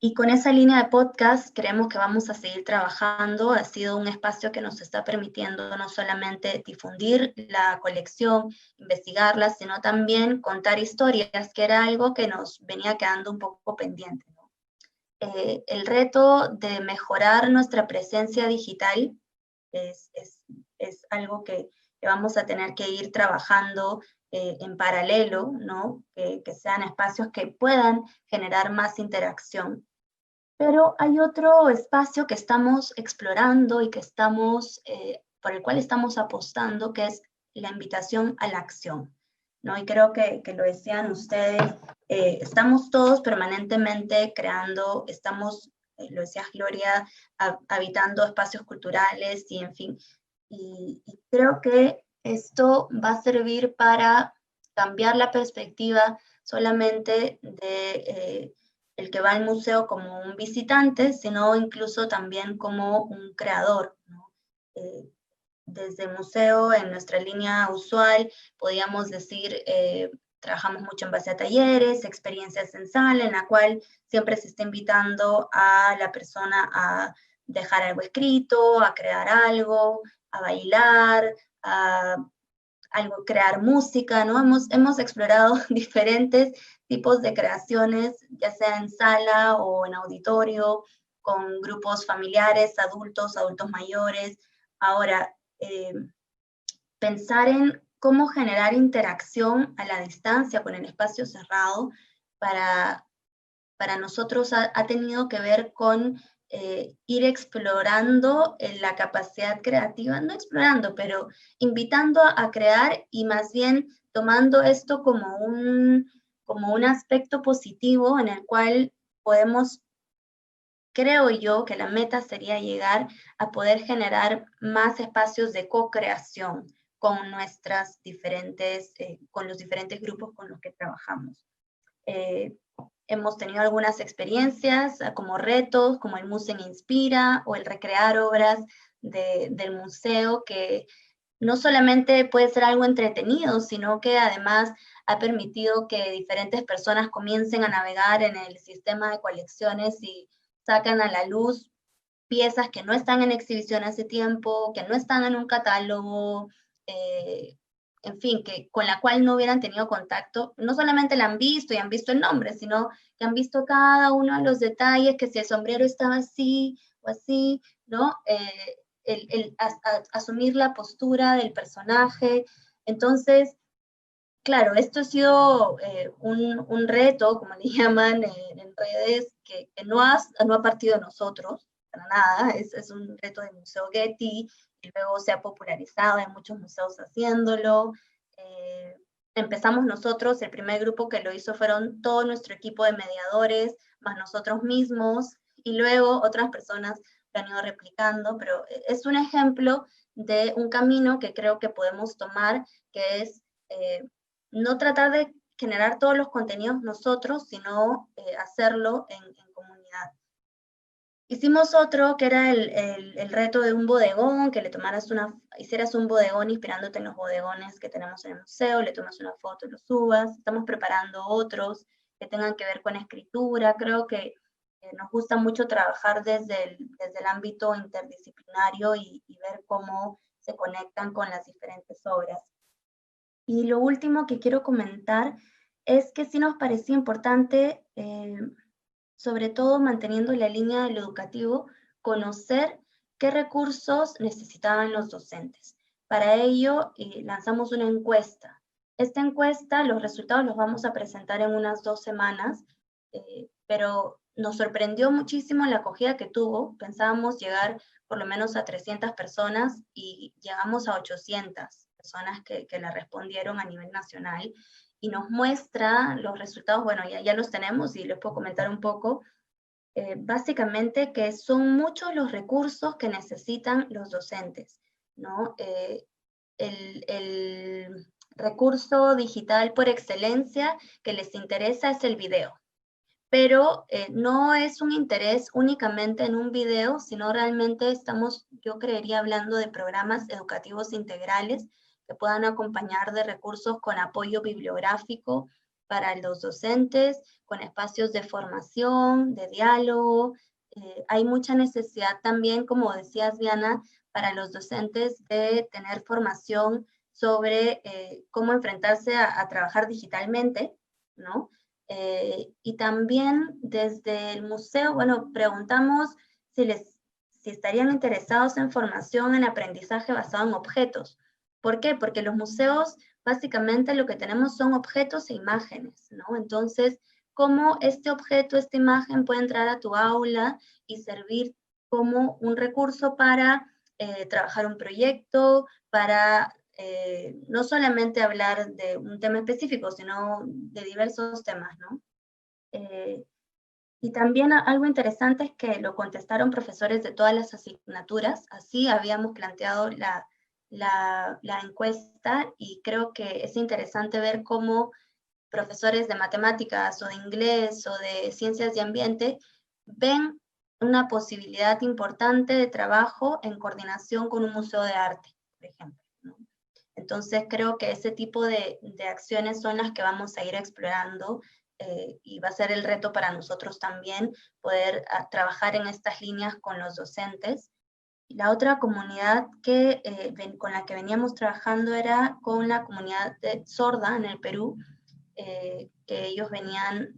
Y con esa línea de podcast creemos que vamos a seguir trabajando. Ha sido un espacio que nos está permitiendo no solamente difundir la colección, investigarla, sino también contar historias, que era algo que nos venía quedando un poco pendiente, ¿no? El reto de mejorar nuestra presencia digital es algo que vamos a tener que ir trabajando en paralelo, ¿no? Que sean espacios que puedan generar más interacción. Pero hay otro espacio que estamos explorando y por el cual estamos apostando, que es la invitación a la acción, ¿no? Y creo que lo decían ustedes, estamos todos permanentemente creando, lo decía Gloria, habitando espacios culturales y en fin, y creo que esto va a servir para cambiar la perspectiva solamente de el que va al museo como un visitante, sino incluso también como un creador, ¿no? Desde el museo, en nuestra línea usual, podríamos decir, trabajamos mucho en base a talleres, experiencias en sala, en la cual siempre se está invitando a la persona a dejar algo escrito, a crear algo, a bailar, crear música, ¿no? Hemos explorado diferentes tipos de creaciones, ya sea en sala o en auditorio, con grupos familiares, adultos mayores. Ahora, pensar en cómo generar interacción a la distancia con el espacio cerrado para nosotros ha tenido que ver con ir explorando la capacidad creativa, no explorando, pero invitando a crear y más bien tomando esto como un aspecto positivo en el cual podemos, creo yo, que la meta sería llegar a poder generar más espacios de co-creación con con los diferentes grupos con los que trabajamos. Hemos tenido algunas experiencias como retos, como el Musen Inspira o el recrear obras del museo que no solamente puede ser algo entretenido, sino que además ha permitido que diferentes personas comiencen a navegar en el sistema de colecciones y sacan a la luz piezas que no están en exhibición hace tiempo, que no están en un catálogo, en fin, que con la cual no hubieran tenido contacto. No solamente la han visto y han visto el nombre, sino que han visto cada uno de los detalles, que si el sombrero estaba así o así, ¿no? Asumir la postura del personaje. Entonces, claro, esto ha sido un reto, como le llaman en redes, que no ha partido de nosotros, para nada. Es un reto del Museo Getty, y luego se ha popularizado, hay muchos museos haciéndolo. Empezamos nosotros, el primer grupo que lo hizo fueron todo nuestro equipo de mediadores, más nosotros mismos, y luego otras personas que han ido replicando, pero es un ejemplo de un camino que creo que podemos tomar, que es no tratar de generar todos los contenidos nosotros, sino hacerlo en comunidad. Hicimos otro que era el reto de un bodegón, que hicieras un bodegón inspirándote en los bodegones que tenemos en el museo, le tomas una foto y lo subas. Estamos preparando otros que tengan que ver con escritura. Creo que nos gusta mucho trabajar desde el ámbito interdisciplinario y ver cómo se conectan con las diferentes obras. Y lo último que quiero comentar es que sí nos parecía importante, sobre todo manteniendo la línea de lo educativo, conocer qué recursos necesitaban los docentes. Para ello, lanzamos una encuesta. Esta encuesta, los resultados los vamos a presentar en unas 2 semanas, pero nos sorprendió muchísimo la acogida que tuvo. Pensábamos llegar por lo menos a 300 personas y llegamos a 800 personas que la respondieron a nivel nacional, y nos muestra los resultados. Bueno, ya los tenemos y les puedo comentar un poco. Básicamente que son muchos los recursos que necesitan los docentes, ¿no? El recurso digital por excelencia que les interesa es el video, pero no es un interés únicamente en un video, sino realmente estamos, yo creería, hablando de programas educativos integrales que puedan acompañar de recursos con apoyo bibliográfico para los docentes, con espacios de formación, de diálogo. Hay mucha necesidad también, como decías, Diana, para los docentes de tener formación sobre cómo enfrentarse a trabajar digitalmente, ¿no? Y también desde el museo, bueno, preguntamos si estarían interesados en formación en aprendizaje basado en objetos. ¿Por qué? Porque los museos básicamente lo que tenemos son objetos e imágenes, ¿no? Entonces, ¿cómo este objeto, esta imagen puede entrar a tu aula y servir como un recurso para trabajar un proyecto, para no solamente hablar de un tema específico, sino de diversos temas, ¿no? Y también algo interesante es que lo contestaron profesores de todas las asignaturas. Así habíamos planteado la encuesta, y creo que es interesante ver cómo profesores de matemáticas o de inglés o de ciencias y ambiente ven una posibilidad importante de trabajo en coordinación con un museo de arte, por ejemplo, ¿no? Entonces creo que ese tipo de acciones son las que vamos a ir explorando, y va a ser el reto para nosotros también poder trabajar en estas líneas con los docentes. La otra comunidad con la que veníamos trabajando era con la comunidad sorda en el Perú, que ellos venían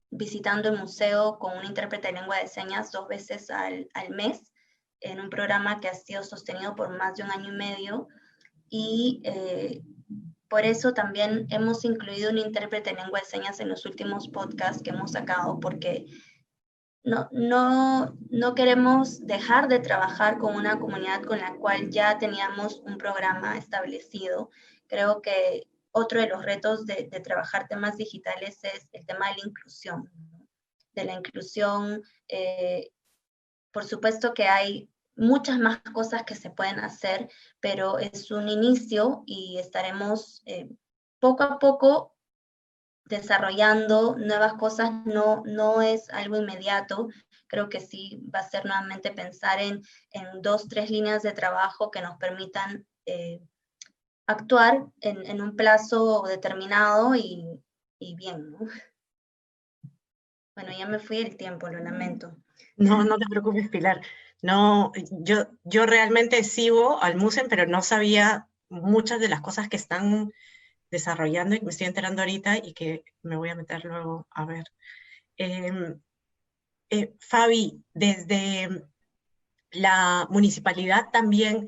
visitando el museo con un intérprete de lengua de señas 2 veces al mes, en un programa que ha sido sostenido por más de 1 año y medio, y por eso también hemos incluido un intérprete de lengua de señas en los últimos podcasts que hemos sacado, porque no queremos dejar de trabajar con una comunidad con la cual ya teníamos un programa establecido. Creo que otro de los retos de trabajar temas digitales es el tema de la inclusión, ¿no? De la inclusión, por supuesto que hay muchas más cosas que se pueden hacer, pero es un inicio y estaremos poco a poco desarrollando nuevas cosas. No es algo inmediato. Creo que sí va a ser nuevamente pensar en 2, 3 líneas de trabajo que nos permitan actuar en un plazo determinado y bien, ¿no? Bueno, ya me fui el tiempo, lo lamento. No, no te preocupes, Pilar. No, yo realmente sigo al Musen, pero no sabía muchas de las cosas que están desarrollando y que me estoy enterando ahorita y que me voy a meter luego a ver. Em, Fabi, desde la municipalidad también,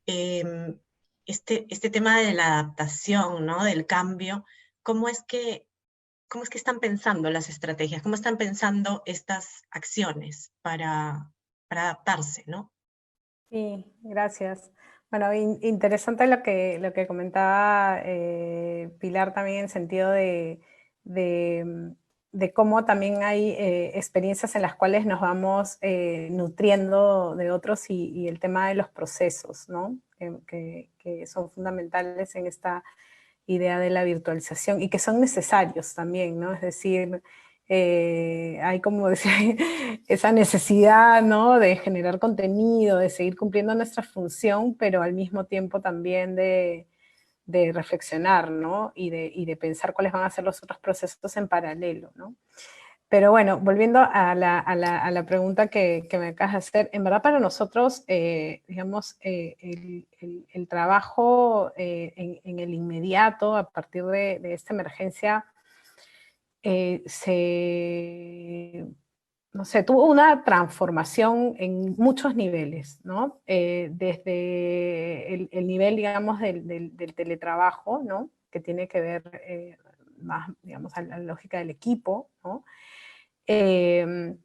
em, este tema de la adaptación, ¿no? Del cambio, ¿cómo es que, cómo es que están pensando las estrategias? ¿Cómo están pensando estas acciones para adaptarse, ¿no? Sí, gracias. Bueno, interesante lo que comentaba Pilar también en sentido de, de cómo también hay experiencias en las cuales nos vamos nutriendo de otros y el tema de los procesos, ¿no? Que son fundamentales en esta idea de la virtualización y que son necesarios también, ¿no? Es decir, hay como decir, esa necesidad, ¿no? De generar contenido, de seguir cumpliendo nuestra función, pero al mismo tiempo también de reflexionar, ¿no? Y de pensar cuáles van a ser los otros procesos en paralelo, ¿no? Pero bueno, volviendo a la pregunta que me acabas de hacer, en verdad para nosotros, digamos, el trabajo en el inmediato, a partir de esta emergencia, no sé, tuvo una transformación en muchos niveles, ¿no? Desde el nivel, digamos, del teletrabajo, ¿no? Que tiene que ver más, digamos, a la lógica del equipo, ¿no? En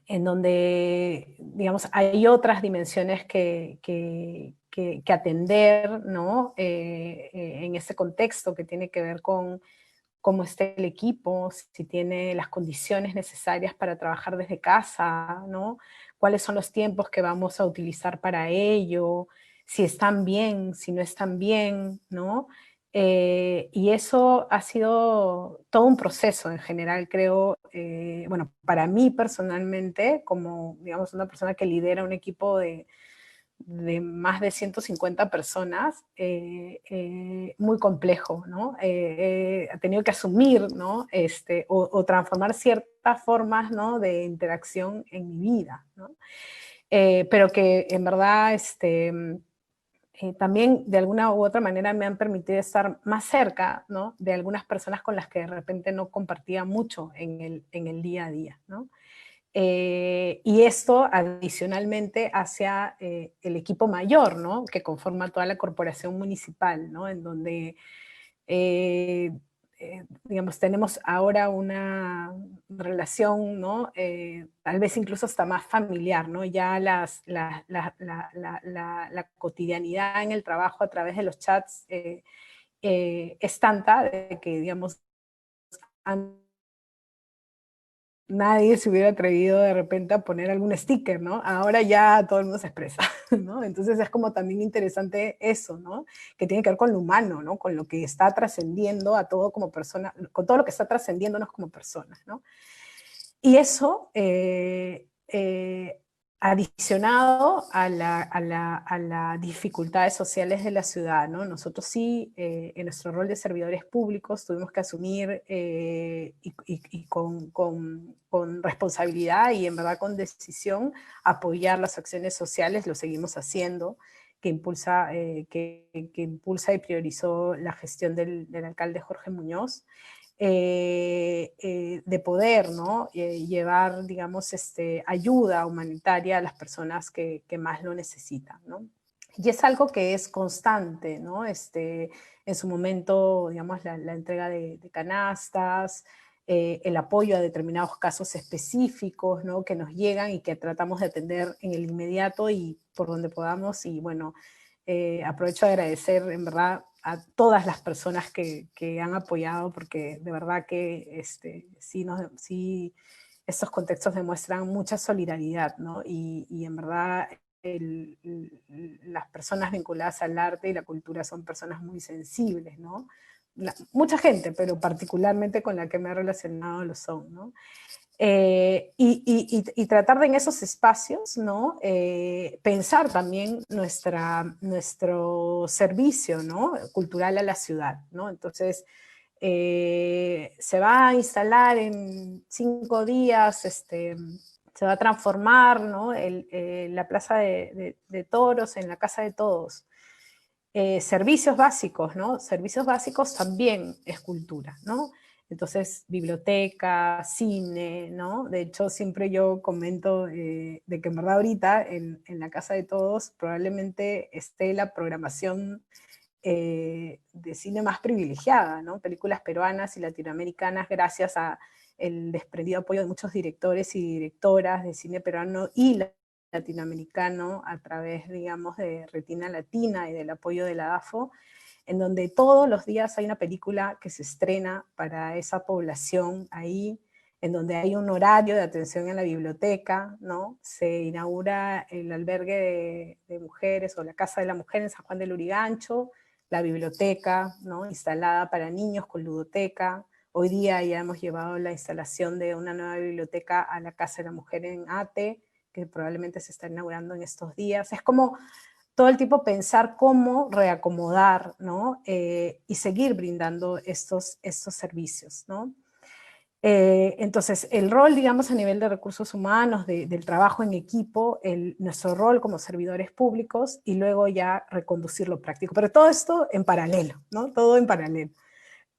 donde, digamos, hay otras dimensiones que atender, ¿no? En este contexto que tiene que ver con cómo esté el equipo, si tiene las condiciones necesarias para trabajar desde casa, ¿no? Cuáles son los tiempos que vamos a utilizar para ello, si están bien, si no están bien, ¿no? Y eso ha sido todo un proceso en general, creo, bueno, para mí personalmente, como, digamos, una persona que lidera un equipo de más de 150 personas, muy complejo, ¿no? Ha tenido que asumir, ¿no? O transformar ciertas formas, ¿no? De interacción en mi vida, ¿no? Pero que en verdad, también de alguna u otra manera me han permitido estar más cerca, ¿no? De algunas personas con las que de repente no compartía mucho en el día a día, ¿no? Y esto adicionalmente hacia el equipo mayor, ¿no? Que conforma toda la corporación municipal, ¿no? En donde, eh, digamos, tenemos ahora una relación, ¿no? Tal vez incluso hasta más familiar, ¿no? Ya la cotidianidad en el trabajo a través de los chats es tanta de que, digamos, nadie se hubiera atrevido de repente a poner algún sticker, ¿no? Ahora ya todo el mundo se expresa, ¿no? Entonces es como también interesante eso, ¿no? Que tiene que ver con lo humano, ¿no? Con lo que está trascendiendo a todo como persona, con todo lo que está trascendiéndonos como personas, ¿no? Y eso, adicionado a las dificultades sociales de la ciudad, ¿no? Nosotros sí, en nuestro rol de servidores públicos, tuvimos que asumir y con responsabilidad y en verdad con decisión apoyar las acciones sociales, lo seguimos haciendo, que impulsa y priorizó la gestión del alcalde Jorge Muñoz. De poder, ¿no? Llevar, digamos, ayuda humanitaria a las personas que más lo necesitan, ¿no? Y es algo que es constante, ¿no? En su momento, digamos, la entrega de canastas, el apoyo a determinados casos específicos, ¿no? Que nos llegan y que tratamos de atender en el inmediato y por donde podamos. Y bueno, aprovecho de agradecer, en verdad, a todas las personas que han apoyado, porque de verdad que sí, estos contextos demuestran mucha solidaridad, ¿no? Y en verdad las personas vinculadas al arte y la cultura son personas muy sensibles, ¿no? mucha gente, pero particularmente con la que me he relacionado lo son, ¿no? Y tratar de en esos espacios, ¿no? Pensar también nuestro servicio, ¿no? Cultural a la ciudad, ¿no? Entonces, se va a instalar en 5 días, se va a transformar, ¿no? La Plaza de Toros en la Casa de Todos. Servicios básicos, ¿no? Servicios básicos también es cultura, ¿no? Entonces, biblioteca, cine, ¿no? De hecho, siempre yo comento de que en verdad ahorita en la Casa de Todos probablemente esté la programación de cine más privilegiada, ¿no? Películas peruanas y latinoamericanas gracias a el desprendido apoyo de muchos directores y directoras de cine peruano y latinoamericano a través, digamos, de Retina Latina y del apoyo de la AFO, en donde todos los días hay una película que se estrena para esa población ahí, en donde hay un horario de atención en la biblioteca, ¿no? Se inaugura el albergue de mujeres o la Casa de la Mujer en San Juan del Lurigancho, la biblioteca, ¿no? Instalada para niños con ludoteca. Hoy día ya hemos llevado la instalación de una nueva biblioteca a la Casa de la Mujer en Ate, que probablemente se está inaugurando en estos días. Es como todo el tiempo pensar cómo reacomodar, ¿no? Y seguir brindando estos servicios, ¿no? Entonces, el rol, digamos, a nivel de recursos humanos, del trabajo en equipo, nuestro rol como servidores públicos, y luego ya reconducir lo práctico. Pero todo esto en paralelo, ¿no? Todo en paralelo.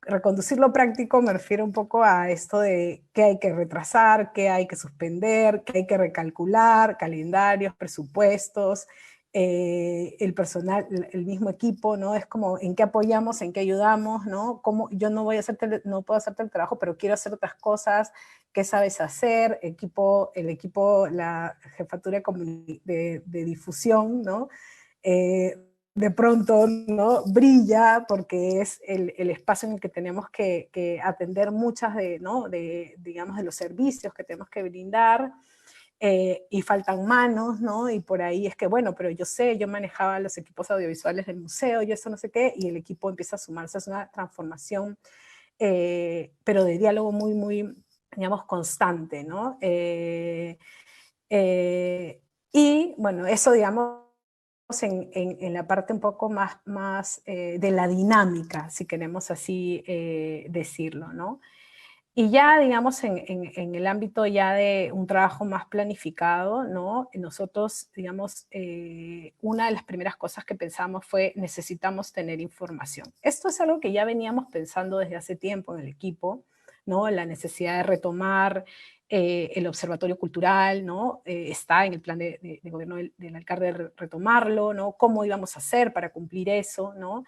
Reconducir lo práctico me refiero un poco a esto de qué hay que retrasar, qué hay que suspender, qué hay que recalcular, calendarios, presupuestos, el personal, el mismo equipo, ¿no? Es como en qué apoyamos, en qué ayudamos, ¿no? Cómo, yo no puedo hacerte el trabajo, pero quiero hacer otras cosas, ¿qué sabes hacer? El equipo, la jefatura de difusión, ¿no? De pronto, ¿no? Brilla porque es el espacio en el que tenemos que atender muchas digamos, de los servicios que tenemos que brindar, y faltan manos, ¿no? Y por ahí es que, bueno, pero yo manejaba los equipos audiovisuales del museo, y eso no sé qué, y el equipo empieza a sumarse, es una transformación, pero de diálogo muy, muy, digamos, constante, ¿no? Y bueno, eso, digamos, en la parte un poco más de la dinámica, si queremos así decirlo, ¿no? Y ya, digamos, en el ámbito ya de un trabajo más planificado, ¿no? Nosotros, digamos, una de las primeras cosas que pensamos fue necesitamos tener información. Esto es algo que ya veníamos pensando desde hace tiempo en el equipo, ¿no? La necesidad de retomar el observatorio cultural, ¿no? Está en el plan de gobierno del alcalde retomarlo, ¿no? ¿Cómo íbamos a hacer para cumplir eso, ¿no?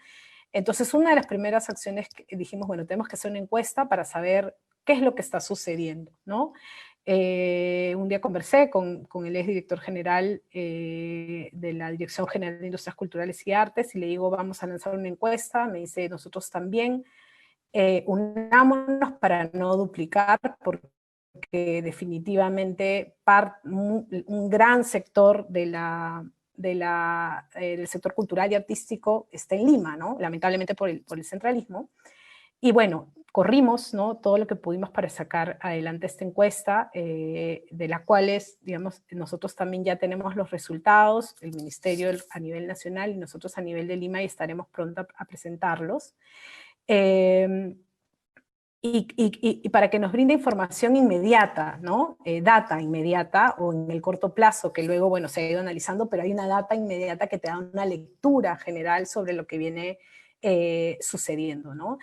Entonces, una de las primeras acciones que dijimos, bueno, tenemos que hacer una encuesta para saber qué es lo que está sucediendo, ¿no? Un día conversé con el exdirector general de la Dirección General de Industrias Culturales y Artes y le digo, vamos a lanzar una encuesta. Me dice, nosotros también, unámonos para no duplicar, porque definitivamente un gran sector del sector cultural y artístico está en Lima, ¿no? Lamentablemente por el centralismo. Y bueno, corrimos, ¿no? Todo lo que pudimos para sacar adelante esta encuesta, de la cual, digamos, nosotros también ya tenemos los resultados, el Ministerio a nivel nacional y nosotros a nivel de Lima, y estaremos pronto a presentarlos. Y para que nos brinde información inmediata, ¿no? Data inmediata, o en el corto plazo, que luego, bueno, se ha ido analizando, pero hay una data inmediata que te da una lectura general sobre lo que viene sucediendo, ¿no?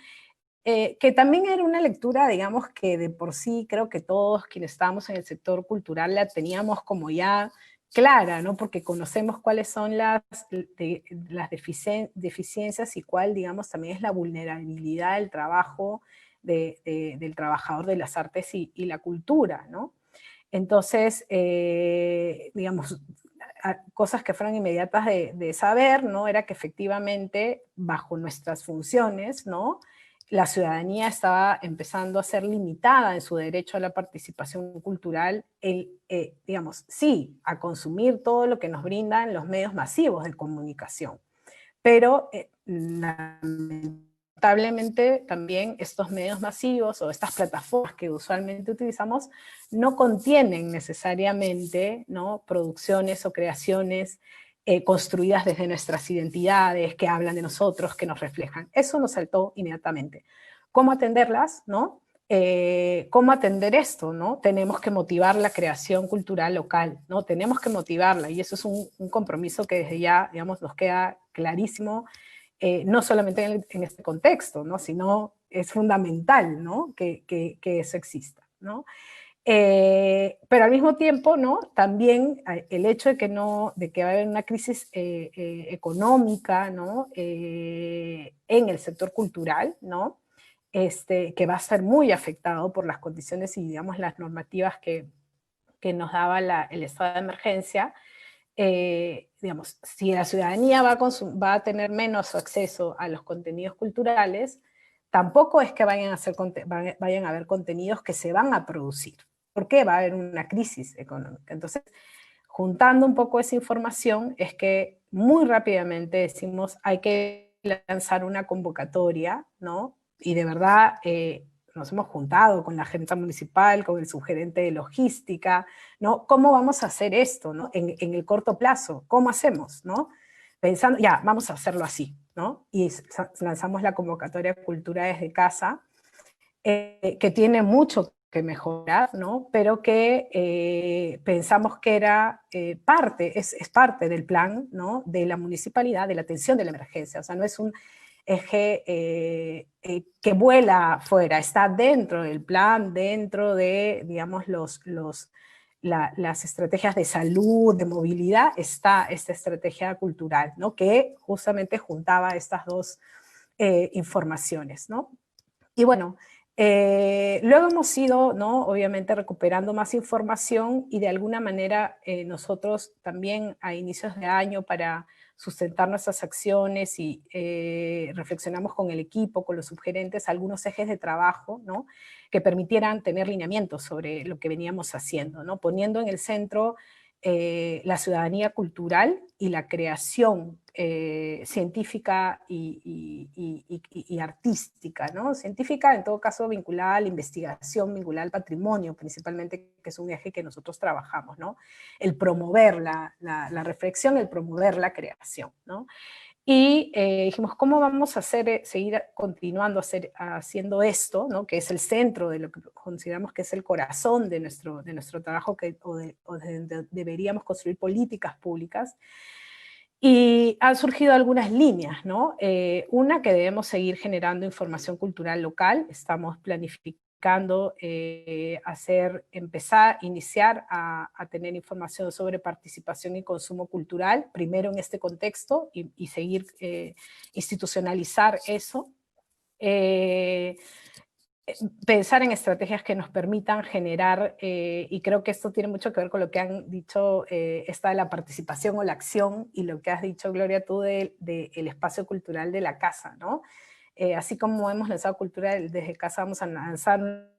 Que también era una lectura, digamos, que de por sí creo que todos quienes estábamos en el sector cultural la teníamos como ya clara, ¿no? Porque conocemos cuáles son las deficiencias y cuál, digamos, también es la vulnerabilidad del trabajo del trabajador de las artes y la cultura, ¿no? Entonces, digamos, cosas que fueron inmediatas de saber, ¿no? Era que efectivamente, bajo nuestras funciones, ¿no? La ciudadanía estaba empezando a ser limitada en su derecho a la participación cultural, digamos, sí, a consumir todo lo que nos brindan los medios masivos de comunicación, pero lamentablemente lamentablemente también estos medios masivos o estas plataformas que usualmente utilizamos no contienen necesariamente, ¿no?, producciones o creaciones construidas desde nuestras identidades, que hablan de nosotros, que nos reflejan. Eso nos saltó inmediatamente. ¿Cómo atenderlas, no? ¿Cómo atender esto, no? Tenemos que motivar la creación cultural local, ¿no? Tenemos que motivarla, y eso es un compromiso que desde ya, digamos, nos queda clarísimo, no solamente en este contexto, ¿no?, sino es fundamental, ¿no?, que eso exista, ¿no? Pero al mismo tiempo, ¿no?, también el hecho de que va a haber una crisis económica, ¿no?, en el sector cultural, ¿no?, que va a ser muy afectado por las condiciones y, digamos, las normativas que nos daba el estado de emergencia. Digamos, si la ciudadanía va a tener menos acceso a los contenidos culturales, tampoco es que vayan a haber contenidos que se van a producir, porque va a haber una crisis económica. Entonces, juntando un poco esa información, es que muy rápidamente decimos, hay que lanzar una convocatoria, ¿no? Y de verdad nos hemos juntado con la gerente municipal, con el subgerente de logística, ¿no? ¿Cómo vamos a hacer esto, ¿no?, en el corto plazo? ¿Cómo hacemos, no? Pensando, ya, vamos a hacerlo así, ¿no? Y lanzamos la convocatoria Cultura desde Casa, que tiene mucho que mejorar, ¿no?, pero que pensamos que era parte del plan, ¿no?, de la municipalidad, de la atención de la emergencia. O sea, no es un eje que vuela fuera, está dentro del plan, dentro de, digamos, las estrategias de salud, de movilidad, está esta estrategia cultural, ¿no?, que justamente juntaba estas dos informaciones, ¿no? Y bueno, luego hemos ido, ¿no?, obviamente recuperando más información, y de alguna manera nosotros también a inicios de año, para sustentar nuestras acciones, y reflexionamos con el equipo, con los subgerentes, algunos ejes de trabajo, ¿no?, que permitieran tener lineamientos sobre lo que veníamos haciendo, ¿no?, poniendo en el centro la ciudadanía cultural y la creación científica y artística, ¿no? Científica, en todo caso, vinculada a la investigación, vinculada al patrimonio, principalmente, que es un eje que nosotros trabajamos, ¿no? El promover la reflexión, el promover la creación, ¿no? Y dijimos, ¿cómo vamos a seguir continuando haciendo esto, ¿no?, que es el centro de lo que consideramos que es el corazón de nuestro trabajo, deberíamos construir políticas públicas? Y han surgido algunas líneas, ¿no? Una, que debemos seguir generando información cultural local. Estamos planificando iniciar a tener información sobre participación y consumo cultural, primero en este contexto, y seguir institucionalizar eso. Pensar en estrategias que nos permitan generar, y creo que esto tiene mucho que ver con lo que han dicho, esta de la participación o la acción, y lo que has dicho, Gloria, tú del espacio cultural de la casa, ¿no? Así como hemos lanzado Cultura desde Casa, vamos a lanzar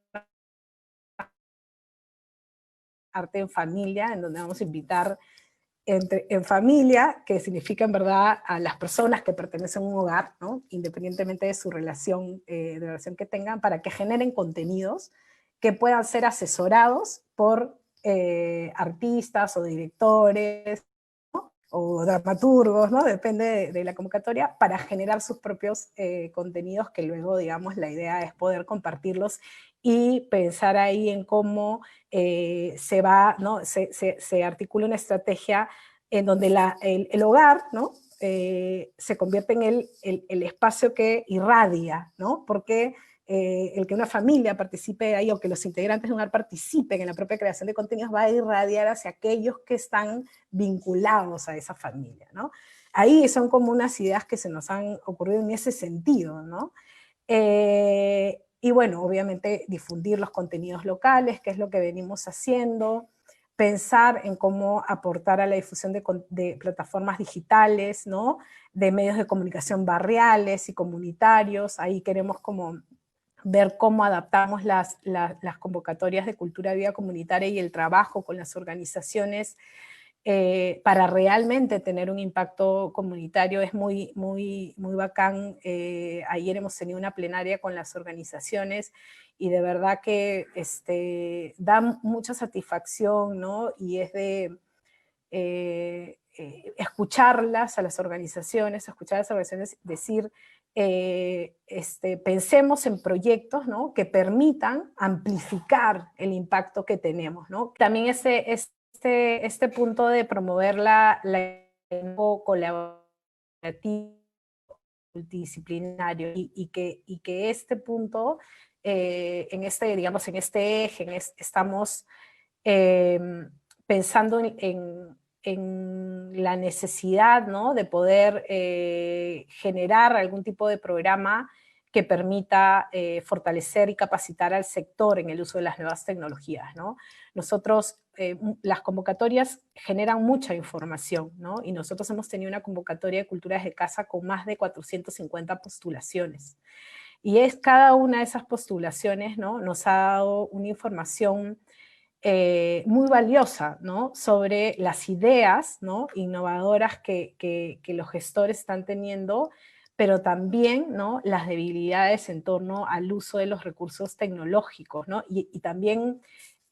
Arte en Familia, en donde vamos a invitar en familia, que significa en verdad a las personas que pertenecen a un hogar, ¿no?, independientemente de su relación, de la relación que tengan, para que generen contenidos que puedan ser asesorados por artistas o directores, ¿no?, o dramaturgos, ¿no?, depende de la convocatoria, para generar sus propios contenidos, que luego, digamos, la idea es poder compartirlos y pensar ahí en cómo ¿no?, se articula una estrategia en donde el hogar, ¿no?, se convierte en el espacio que irradia, ¿no? Porque el que una familia participe ahí, o que los integrantes de un hogar participen en la propia creación de contenidos, va a irradiar hacia aquellos que están vinculados a esa familia, ¿no? Ahí son como unas ideas que se nos han ocurrido en ese sentido, ¿no? Y bueno, obviamente difundir los contenidos locales, que es lo que venimos haciendo, pensar en cómo aportar a la difusión de plataformas digitales, ¿no?, de medios de comunicación barriales y comunitarios. Ahí queremos como ver cómo adaptamos las convocatorias de cultura de vida comunitaria y el trabajo con las organizaciones para realmente tener un impacto comunitario. Es muy, muy, muy bacán. Ayer hemos tenido una plenaria con las organizaciones y de verdad que da mucha satisfacción, ¿no? Y es de escucharlas a las organizaciones, decir, pensemos en proyectos, ¿no?, que permitan amplificar el impacto que tenemos, ¿no? También este punto de promover la colaborativo multidisciplinario y que este punto, en este eje, estamos pensando en la necesidad, ¿no?, de poder generar algún tipo de programa que permita fortalecer y capacitar al sector en el uso de las nuevas tecnologías, ¿no? Nosotros, las convocatorias generan mucha información, ¿no? Y nosotros hemos tenido una convocatoria de cultura desde casa con más de 450 postulaciones. Y cada una de esas postulaciones, ¿no?, nos ha dado una información muy valiosa, ¿no?, sobre las ideas, ¿no?, innovadoras que los gestores están teniendo, pero también, ¿no?, las debilidades en torno al uso de los recursos tecnológicos, ¿no? Y también,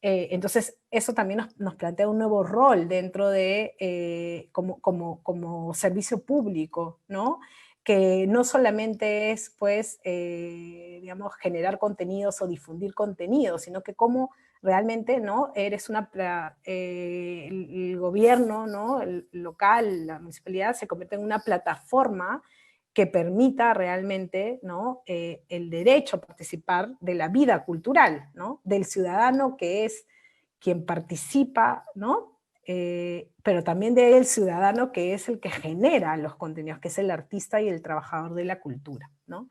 entonces, eso también nos plantea un nuevo rol dentro de, como servicio público, ¿no?, que no solamente es, pues, digamos, generar contenidos o difundir contenidos, sino que cómo realmente, ¿no?, el gobierno, ¿no?, el local, la municipalidad, se convierte en una plataforma que permita realmente, ¿no?, el derecho a participar de la vida cultural, ¿no?, del ciudadano que es quien participa, ¿no?, pero también del ciudadano que es el que genera los contenidos, que es el artista y el trabajador de la cultura, ¿no?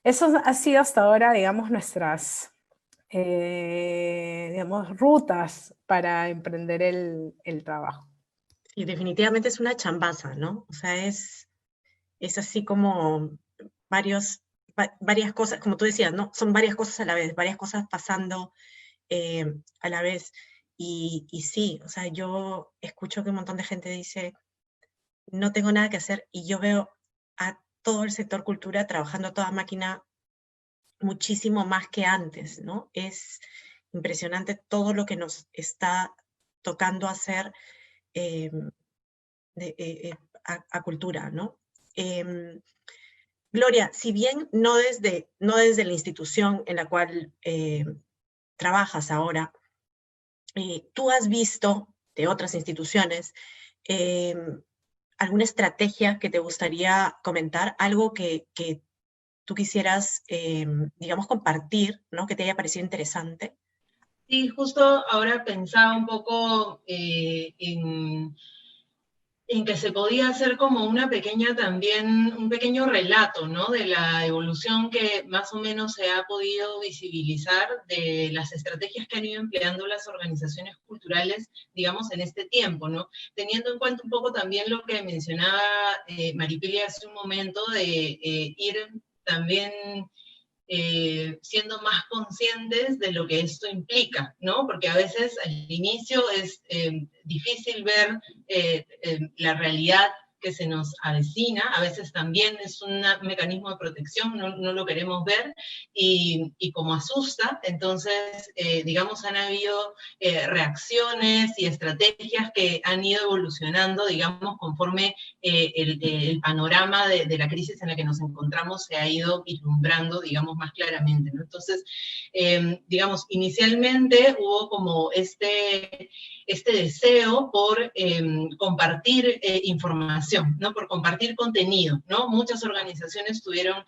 Eso ha sido hasta ahora, digamos, nuestras digamos, rutas para emprender el trabajo. Y definitivamente es una chambaza, ¿no? O sea, es así como varias cosas, como tú decías, ¿no? Son varias cosas a la vez, varias cosas pasando a la vez. Y sí, o sea, yo escucho que un montón de gente dice, no tengo nada que hacer, y yo veo a todo el sector cultura trabajando a toda máquina muchísimo más que antes, ¿no? Es impresionante todo lo que nos está tocando hacer a cultura, ¿no? Gloria, si bien no desde la institución en la cual trabajas ahora, tú has visto de otras instituciones alguna estrategia que te gustaría comentar, algo que tú quisieras, digamos, compartir, ¿no?, que te haya parecido interesante. Sí, justo ahora pensaba un poco en que se podía hacer como una pequeña también, un pequeño relato, ¿no?, de la evolución que más o menos se ha podido visibilizar de las estrategias que han ido empleando las organizaciones culturales, digamos, en este tiempo, ¿no? Teniendo en cuenta un poco también lo que mencionaba Maripili hace un momento, de ir también siendo más conscientes de lo que esto implica, ¿no? Porque a veces al inicio es difícil ver la realidad que se nos avecina, a veces también es un mecanismo de protección, no lo queremos ver, y como asusta, entonces, digamos, han habido reacciones y estrategias que han ido evolucionando, digamos, conforme el panorama de la crisis en la que nos encontramos se ha ido vislumbrando, digamos, más claramente, ¿no? Entonces, digamos, inicialmente hubo como este deseo por compartir información, ¿no?, por compartir contenido, ¿no? Muchas organizaciones tuvieron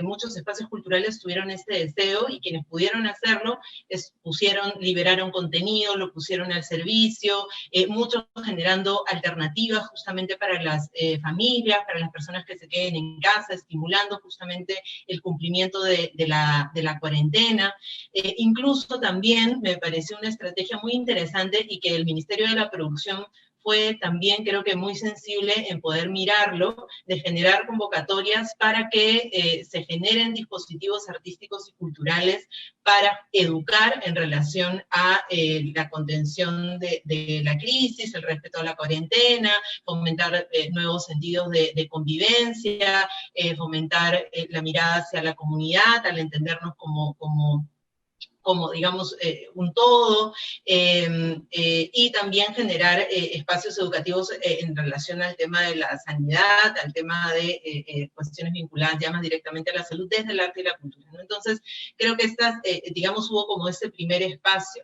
muchos espacios culturales tuvieron este deseo, y quienes pudieron hacerlo liberaron contenido, lo pusieron al servicio, muchos generando alternativas justamente para las familias, para las personas que se queden en casa, estimulando justamente el cumplimiento de la cuarentena. Incluso también me pareció una estrategia muy interesante, y que el Ministerio de la Producción fue también creo que muy sensible en poder mirarlo, de generar convocatorias para que se generen dispositivos artísticos y culturales para educar en relación a la contención de la crisis, el respeto a la cuarentena, fomentar nuevos sentidos de convivencia, fomentar la mirada hacia la comunidad, al entendernos como digamos, un todo, y también generar espacios educativos en relación al tema de la sanidad, al tema de cuestiones vinculadas ya más directamente a la salud desde el arte y la cultura, ¿no? Entonces, creo que digamos, hubo como ese primer espacio,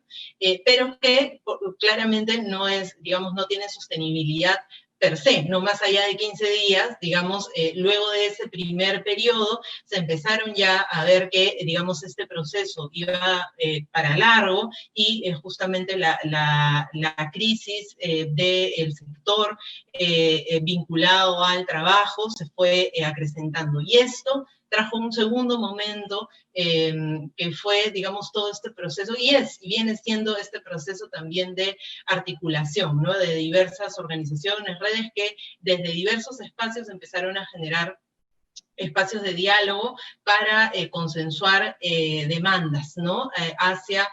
pero que claramente no es, digamos, no tiene sostenibilidad per se, no más allá de 15 días, digamos, luego de ese primer periodo, se empezaron ya a ver que, digamos, este proceso iba para largo, y justamente la crisis del sector vinculado al trabajo se fue acrecentando. Y esto trajo un segundo momento que fue, digamos, todo este proceso, y viene siendo este proceso también de articulación, ¿no? De diversas organizaciones, redes que desde diversos espacios empezaron a generar espacios de diálogo para consensuar demandas, ¿no? Hacia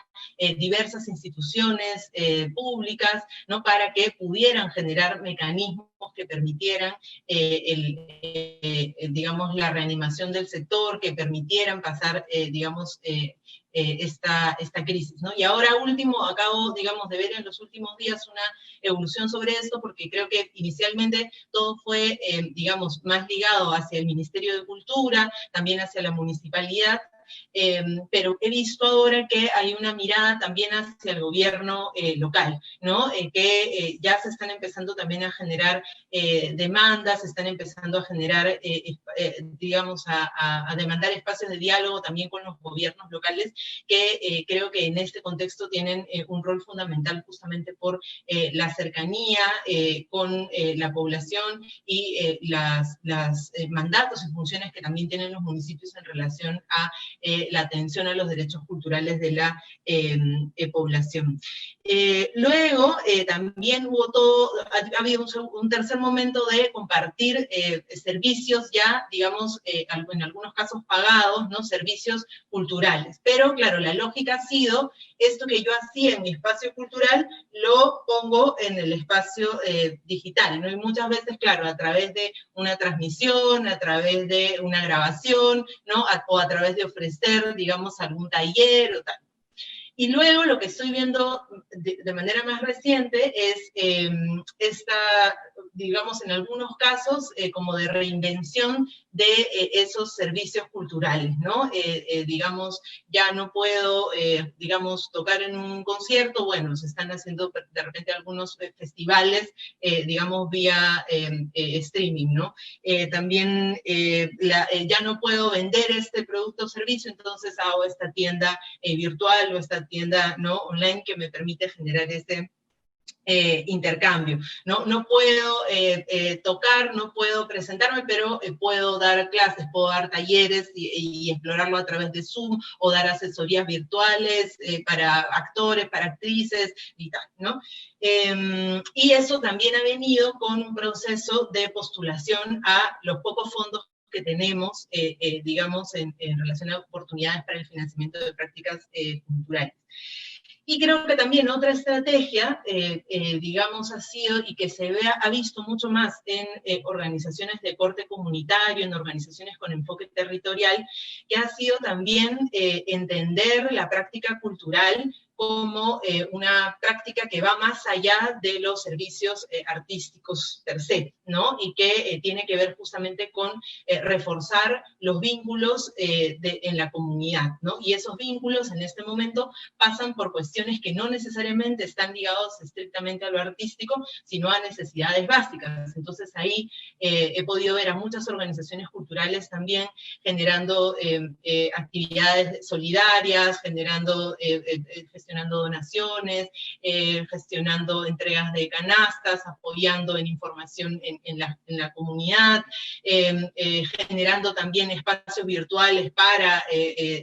diversas instituciones públicas, ¿no? Para que pudieran generar mecanismos que permitieran, digamos, la reanimación del sector, que permitieran pasar, digamos, esta crisis, ¿no? Y ahora último, acabo, digamos, de ver en los últimos días una evolución sobre esto, porque creo que inicialmente todo fue, digamos, más ligado hacia el Ministerio de Cultura, también hacia la municipalidad, pero he visto ahora que hay una mirada también hacia el gobierno local, ¿no? Que ya se están empezando también a generar demandas, se están empezando a generar, digamos, a demandar espacios de diálogo también con los gobiernos locales, que creo que en este contexto tienen un rol fundamental justamente por la cercanía con la población y las mandatos y funciones que también tienen los municipios en relación a la atención a los derechos culturales de la población. Luego, también ha habido un tercer momento de compartir servicios ya, digamos, en algunos casos pagados, ¿no? Servicios culturales. Pero, claro, la lógica ha sido, esto que yo hacía en mi espacio cultural, lo pongo en el espacio digital, ¿no? Y muchas veces, claro, a través de una transmisión, a través de una grabación, ¿no? O a través de ofrecer, digamos, algún taller o tal. Y luego lo que estoy viendo de manera más reciente es digamos, en algunos casos, como de reinvención de esos servicios culturales, ¿no? Digamos, ya no puedo, digamos, tocar en un concierto, bueno, se están haciendo de repente algunos festivales, digamos, vía streaming, ¿no? También ya no puedo vender este producto o servicio, entonces hago esta tienda virtual o esta tienda, ¿no? Online, que me permite generar este intercambio. No puedo tocar, no puedo presentarme, pero puedo dar clases, puedo dar talleres y explorarlo a través de Zoom, o dar asesorías virtuales para actores, para actrices y tal, ¿no? Y eso también ha venido con un proceso de postulación a los pocos fondos que tenemos, digamos, en relación a oportunidades para el financiamiento de prácticas culturales. Y creo que también otra estrategia, digamos, ha sido, y que ha visto mucho más en organizaciones de corte comunitario, en organizaciones con enfoque territorial, que ha sido también entender la práctica cultural como una práctica que va más allá de los servicios artísticos per se, ¿no? Y que tiene que ver justamente con reforzar los vínculos en la comunidad, ¿no? Y esos vínculos en este momento pasan por cuestiones que no necesariamente están ligados estrictamente a lo artístico, sino a necesidades básicas. Entonces ahí he podido ver a muchas organizaciones culturales también generando actividades solidarias, generando festivales gestionando donaciones, gestionando entregas de canastas, apoyando en información en la comunidad, generando también espacios virtuales para,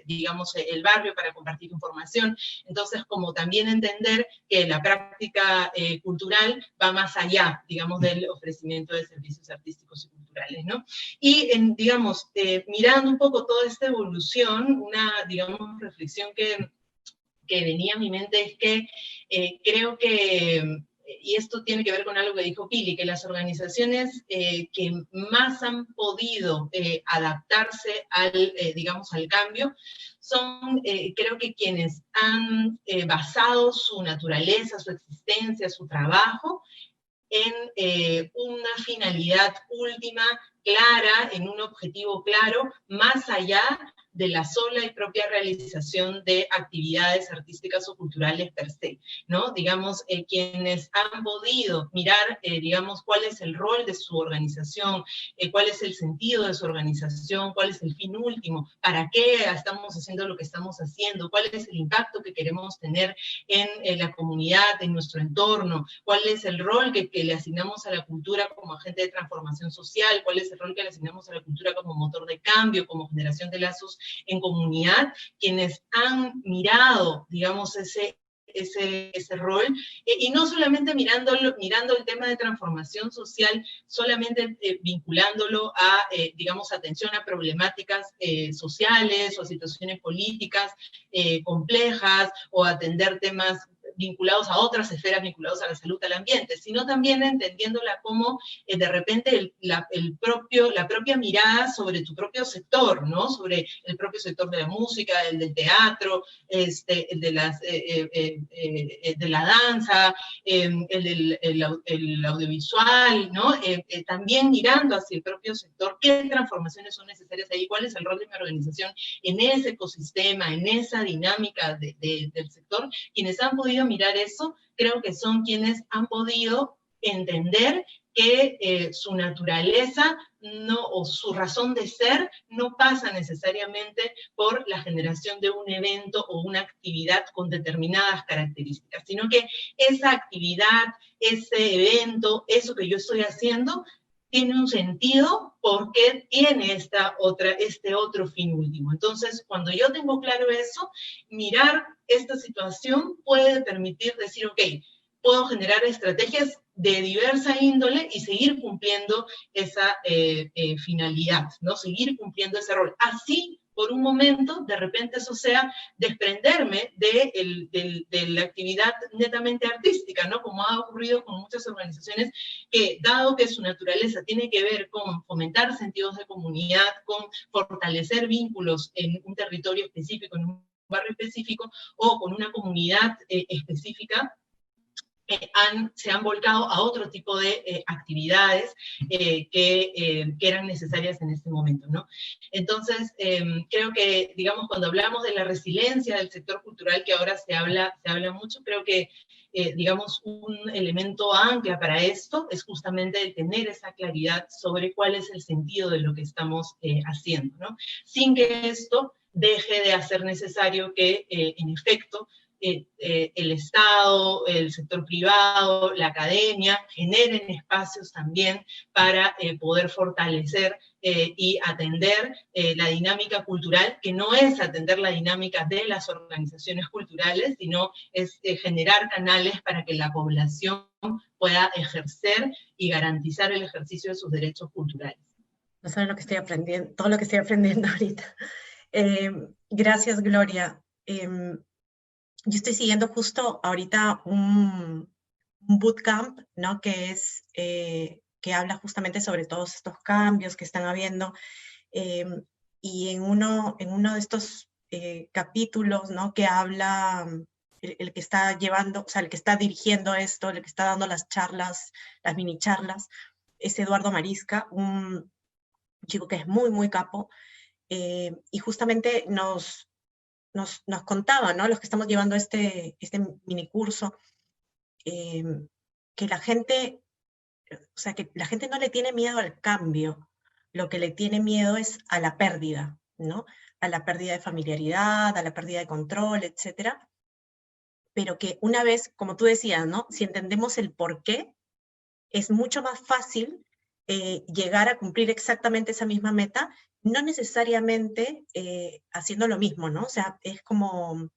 digamos, el barrio, para compartir información. Entonces, como también entender que la práctica cultural va más allá, digamos, del ofrecimiento de servicios artísticos y culturales, ¿no? Y, digamos, mirando un poco toda esta evolución, una, digamos, reflexión que venía a mi mente es que creo que, y esto tiene que ver con algo que dijo Pili, que las organizaciones que más han podido adaptarse al, digamos, al cambio, son, creo que quienes han basado su naturaleza, su existencia, su trabajo, en una finalidad última, clara, en un objetivo claro, más allá de la sola y propia realización de actividades artísticas o culturales per se, ¿no? Digamos, quienes han podido mirar, digamos, cuál es el rol de su organización, cuál es el sentido de su organización, cuál es el fin último, para qué estamos haciendo lo que estamos haciendo, cuál es el impacto que queremos tener en la comunidad, en nuestro entorno, cuál es el rol que le asignamos a la cultura como agente de transformación social, cuál es el rol que le asignamos a la cultura como motor de cambio, como generación de lazos en comunidad, quienes han mirado, digamos, ese rol, y no solamente mirando el tema de transformación social, solamente vinculándolo a, digamos, atención a problemáticas sociales o a situaciones políticas complejas, o atender temas vinculados a otras esferas, vinculados a la salud, al ambiente, sino también entendiéndola como de repente la propia mirada sobre tu propio sector, ¿no? Sobre el propio sector de la música, el del teatro, el de la danza, el audiovisual, ¿no? También mirando hacia el propio sector, qué transformaciones son necesarias ahí, cuál es el rol de mi organización en ese ecosistema, en esa dinámica del sector. Quienes han podido mirar eso, creo que son quienes han podido entender que su naturaleza o su razón de ser no pasa necesariamente por la generación de un evento o una actividad con determinadas características, sino que esa actividad, ese evento, eso que yo estoy haciendo, tiene un sentido porque tiene este otro fin último. Entonces, cuando yo tengo claro eso, mirar esta situación puede permitir decir, ok, puedo generar estrategias de diversa índole y seguir cumpliendo esa finalidad, ¿no? Seguir cumpliendo ese rol. Así, por un momento, de repente eso sea desprenderme de la actividad netamente artística, ¿no? Como ha ocurrido con muchas organizaciones que, dado que su naturaleza tiene que ver con fomentar sentidos de comunidad, con fortalecer vínculos en un territorio específico, en un barrio específico, o con una comunidad específica, se han volcado a otro tipo de actividades que eran necesarias en este momento, ¿no? Entonces, creo que, digamos, cuando hablamos de la resiliencia del sector cultural, que ahora se habla mucho, creo que, digamos, un elemento ancla para esto es justamente el tener esa claridad sobre cuál es el sentido de lo que estamos haciendo, ¿no? Sin que esto deje de hacer necesario que, en efecto, el Estado, el sector privado, la academia, generen espacios también para poder fortalecer y atender la dinámica cultural, que no es atender la dinámica de las organizaciones culturales, sino es generar canales para que la población pueda ejercer y garantizar el ejercicio de sus derechos culturales. No saben lo que estoy aprendiendo, todo lo que estoy aprendiendo ahorita. Gracias, Gloria. Yo estoy siguiendo justo ahorita un bootcamp, ¿no? Que habla justamente sobre todos estos cambios que están habiendo, y en uno de estos capítulos, ¿no? Que habla el que está llevando, o sea, el que está dirigiendo esto, el que está dando las charlas, las mini charlas, es Eduardo Marisca, un chico que es muy, muy capo, y justamente nos contaba, ¿no? Los que estamos llevando este mini curso, que la gente no le tiene miedo al cambio, lo que le tiene miedo es a la pérdida, ¿no? A la pérdida de familiaridad, a la pérdida de control, etc. pero que una vez, como tú decías, ¿no? Si entendemos el por qué, es mucho más fácil llegar a cumplir exactamente esa misma meta, no necesariamente haciendo lo mismo, ¿no? O sea, es como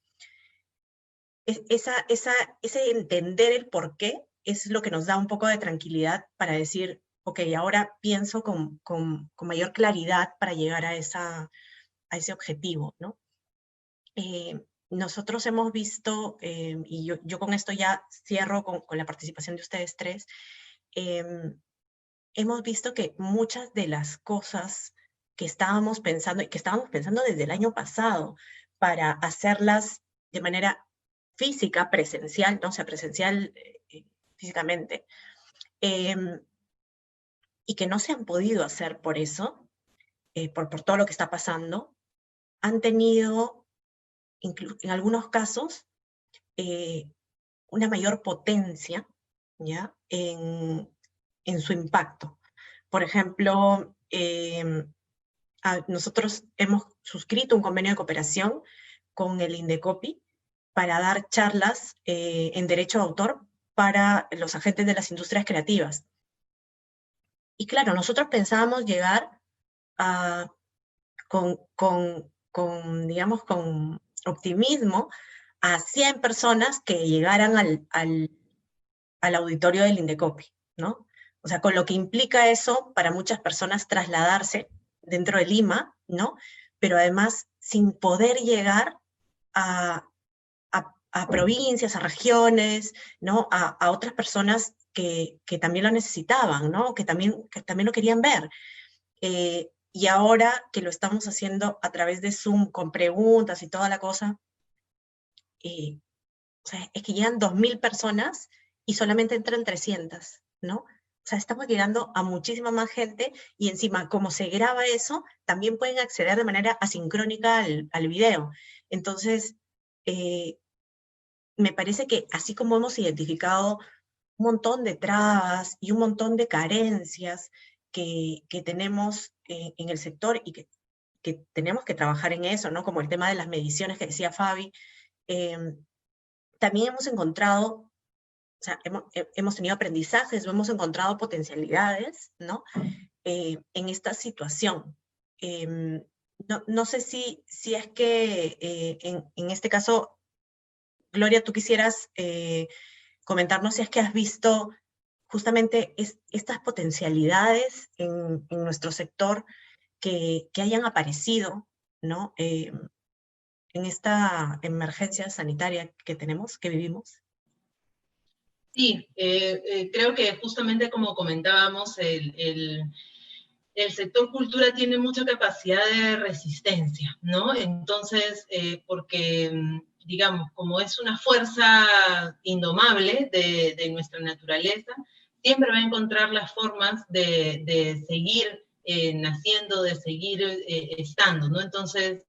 ese entender el por qué es lo que nos da un poco de tranquilidad para decir, ok, ahora pienso con mayor claridad para llegar a ese objetivo, ¿no? Nosotros hemos visto, y yo con esto ya cierro con la participación de ustedes tres, hemos visto que muchas de las cosas que estábamos pensando, y que estábamos pensando desde el año pasado, para hacerlas de manera física, presencial, ¿no? O sea, presencial físicamente, y que no se han podido hacer por eso, por todo lo que está pasando, han tenido, en algunos casos, una mayor potencia, ¿ya? En su impacto. Por ejemplo, nosotros hemos suscrito un convenio de cooperación con el Indecopi para dar charlas en derecho de autor para los agentes de las industrias creativas. Y claro, nosotros pensábamos llegar digamos, con optimismo a 100 personas que llegaran al auditorio del Indecopi, ¿no? O sea, con lo que implica eso para muchas personas trasladarse dentro de Lima, ¿no? Pero además sin poder llegar a provincias, a regiones, ¿no? A otras personas que también lo necesitaban, ¿no? Que también lo querían ver. Y ahora que lo estamos haciendo a través de Zoom, con preguntas y toda la cosa, o sea, es que llegan 2.000 personas y solamente entran 300, ¿no? O sea, estamos llegando a muchísima más gente y encima, como se graba eso, también pueden acceder de manera asincrónica al video. Entonces, me parece que así como hemos identificado un montón de trabas y un montón de carencias que tenemos en el sector y que tenemos que trabajar en eso, ¿no? Como el tema de las mediciones que decía Fabi, también hemos encontrado, o sea, hemos tenido aprendizajes, hemos encontrado potencialidades, ¿no? En esta situación. No sé si es que en este caso, Gloria, tú quisieras comentarnos si es que has visto justamente estas potencialidades en nuestro sector que hayan aparecido, ¿no? En esta emergencia sanitaria que tenemos, que vivimos. Sí, creo que justamente como comentábamos, el sector cultura tiene mucha capacidad de resistencia, ¿no? Entonces, porque, digamos, como es una fuerza indomable de nuestra naturaleza, siempre va a encontrar las formas de seguir naciendo, de seguir estando, ¿no? Entonces,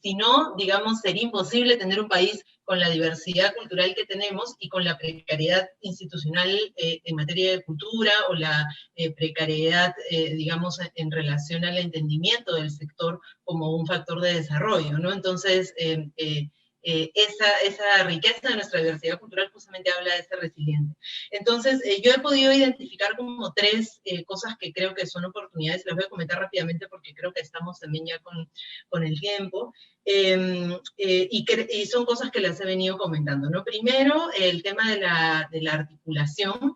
si no, digamos, sería imposible tener un país con la diversidad cultural que tenemos y con la precariedad institucional en materia de cultura o la precariedad, digamos, en relación al entendimiento del sector como un factor de desarrollo, ¿no? Entonces, esa riqueza de nuestra diversidad cultural justamente habla de esa resiliencia. Entonces, yo he podido identificar como tres cosas que creo que son oportunidades, las voy a comentar rápidamente porque creo que estamos también ya con el tiempo. Y son cosas que las he venido comentando, ¿no? Primero, el tema de la articulación,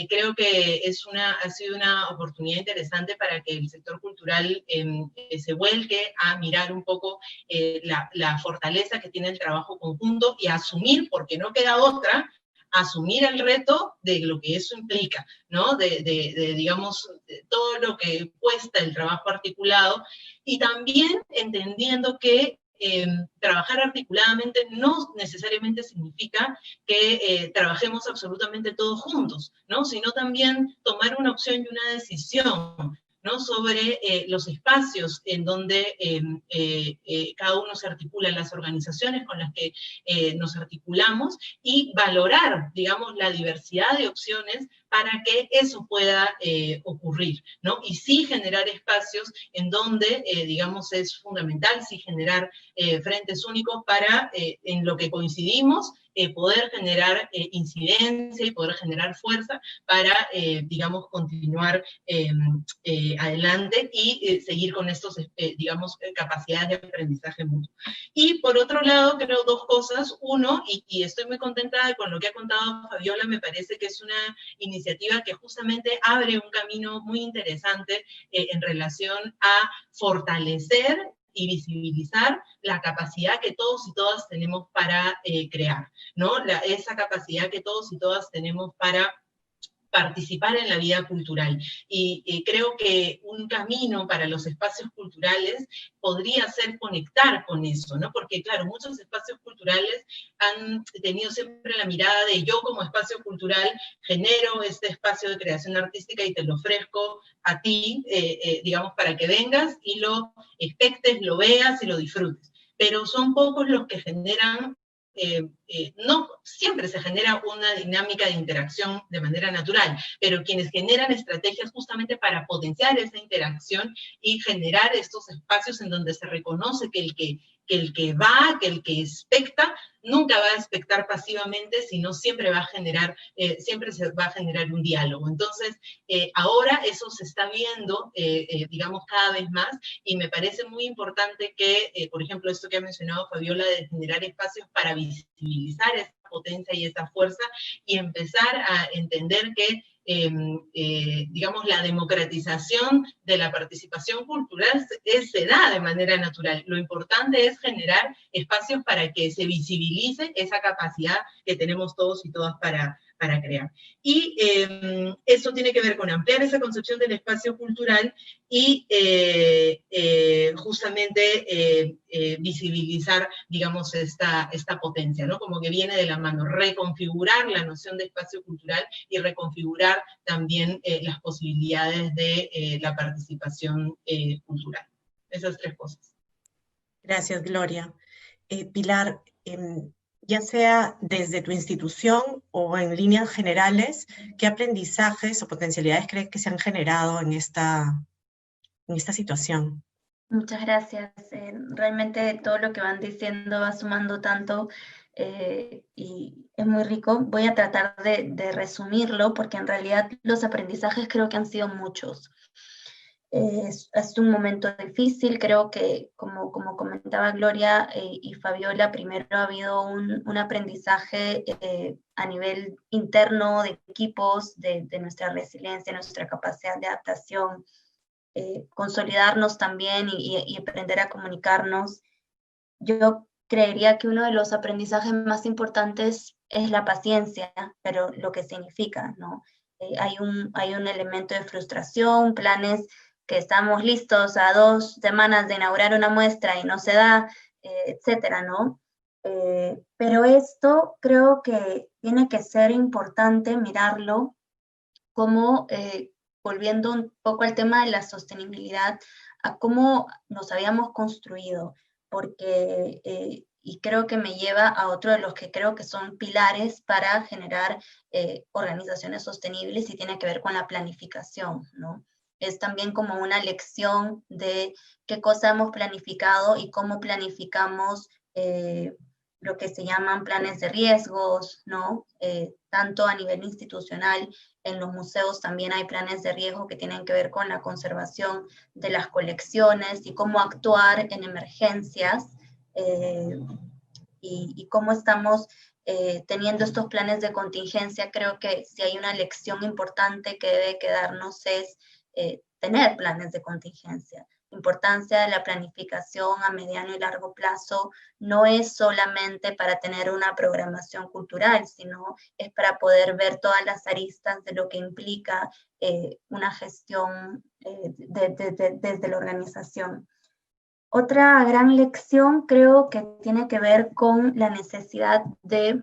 creo que ha sido una oportunidad interesante para que el sector cultural se vuelque a mirar un poco la fortaleza que tiene el trabajo conjunto y a asumir, porque no queda otra, asumir el reto de lo que eso implica, ¿no? Digamos, de todo lo que cuesta el trabajo articulado, y también entendiendo que trabajar articuladamente no necesariamente significa que trabajemos absolutamente todos juntos, ¿no? Sino también tomar una opción y una decisión, ¿no? Sobre los espacios en donde cada uno se articula, en las organizaciones con las que nos articulamos, y valorar, digamos, la diversidad de opciones para que eso pueda ocurrir, ¿no? Y sí generar espacios en donde, digamos, es fundamental sí generar frentes únicos para, en lo que coincidimos, poder generar incidencia y poder generar fuerza para, digamos, continuar adelante y seguir con estos, digamos, capacidades de aprendizaje mutuo. Y por otro lado, creo dos cosas. Uno, y estoy muy contenta con lo que ha contado Fabiola, me parece que es una iniciativa que justamente abre un camino muy interesante en relación a fortalecer y visibilizar la capacidad que todos y todas tenemos para crear, ¿no? Esa capacidad que todos y todas tenemos para participar en la vida cultural. Y creo que un camino para los espacios culturales podría ser conectar con eso, ¿no? Porque, claro, muchos espacios culturales han tenido siempre la mirada de yo como espacio cultural genero este espacio de creación artística y te lo ofrezco a ti, digamos, para que vengas y lo expectes, lo veas y lo disfrutes. Pero son pocos los que generan no siempre se genera una dinámica de interacción de manera natural, pero quienes generan estrategias justamente para potenciar esa interacción y generar estos espacios en donde se reconoce que el que va, que el que expecta, nunca va a expectar pasivamente, sino siempre va a generar, siempre se va a generar un diálogo. Entonces, ahora eso se está viendo, digamos, cada vez más, y me parece muy importante que, por ejemplo, esto que ha mencionado Fabiola, de generar espacios para visibilizar esa potencia y esa fuerza, y empezar a entender que digamos, la democratización de la participación cultural se da de manera natural. Lo importante es generar espacios para que se visibilice esa capacidad que tenemos todos y todas para crear. Y eso tiene que ver con ampliar esa concepción del espacio cultural y justamente visibilizar, digamos, esta potencia, ¿no? Como que viene de la mano, reconfigurar la noción de espacio cultural y reconfigurar también las posibilidades de la participación cultural. Esas tres cosas. Gracias, Gloria. Pilar, ya sea desde tu institución o en líneas generales, ¿qué aprendizajes o potencialidades crees que se han generado en esta situación? Muchas gracias. Realmente todo lo que van diciendo va sumando tanto y es muy rico. Voy a tratar de resumirlo porque en realidad los aprendizajes creo que han sido muchos. Es un momento difícil, creo que como comentaba Gloria y Fabiola, primero ha habido un aprendizaje a nivel interno de equipos, de nuestra resiliencia, nuestra capacidad de adaptación, consolidarnos también y aprender a comunicarnos. Yo creería que uno de los aprendizajes más importantes es la paciencia, pero lo que significa, ¿no? Hay un elemento de frustración, planes que estamos listos a 2 semanas de inaugurar una muestra y no se da, etcétera, ¿no? Pero esto creo que tiene que ser importante mirarlo como, volviendo un poco al tema de la sostenibilidad, a cómo nos habíamos construido, porque, y creo que me lleva a otro de los que creo que son pilares para generar organizaciones sostenibles y tiene que ver con la planificación, ¿no? Es también como una lección de qué cosa hemos planificado y cómo planificamos lo que se llaman planes de riesgos, ¿no? Tanto a nivel institucional, en los museos también hay planes de riesgo que tienen que ver con la conservación de las colecciones y cómo actuar en emergencias y cómo estamos teniendo estos planes de contingencia. Creo que si hay una lección importante que debe quedarnos es tener planes de contingencia. La importancia de la planificación a mediano y largo plazo no es solamente para tener una programación cultural, sino es para poder ver todas las aristas de lo que implica una gestión desde la organización. Otra gran lección creo que tiene que ver con la necesidad de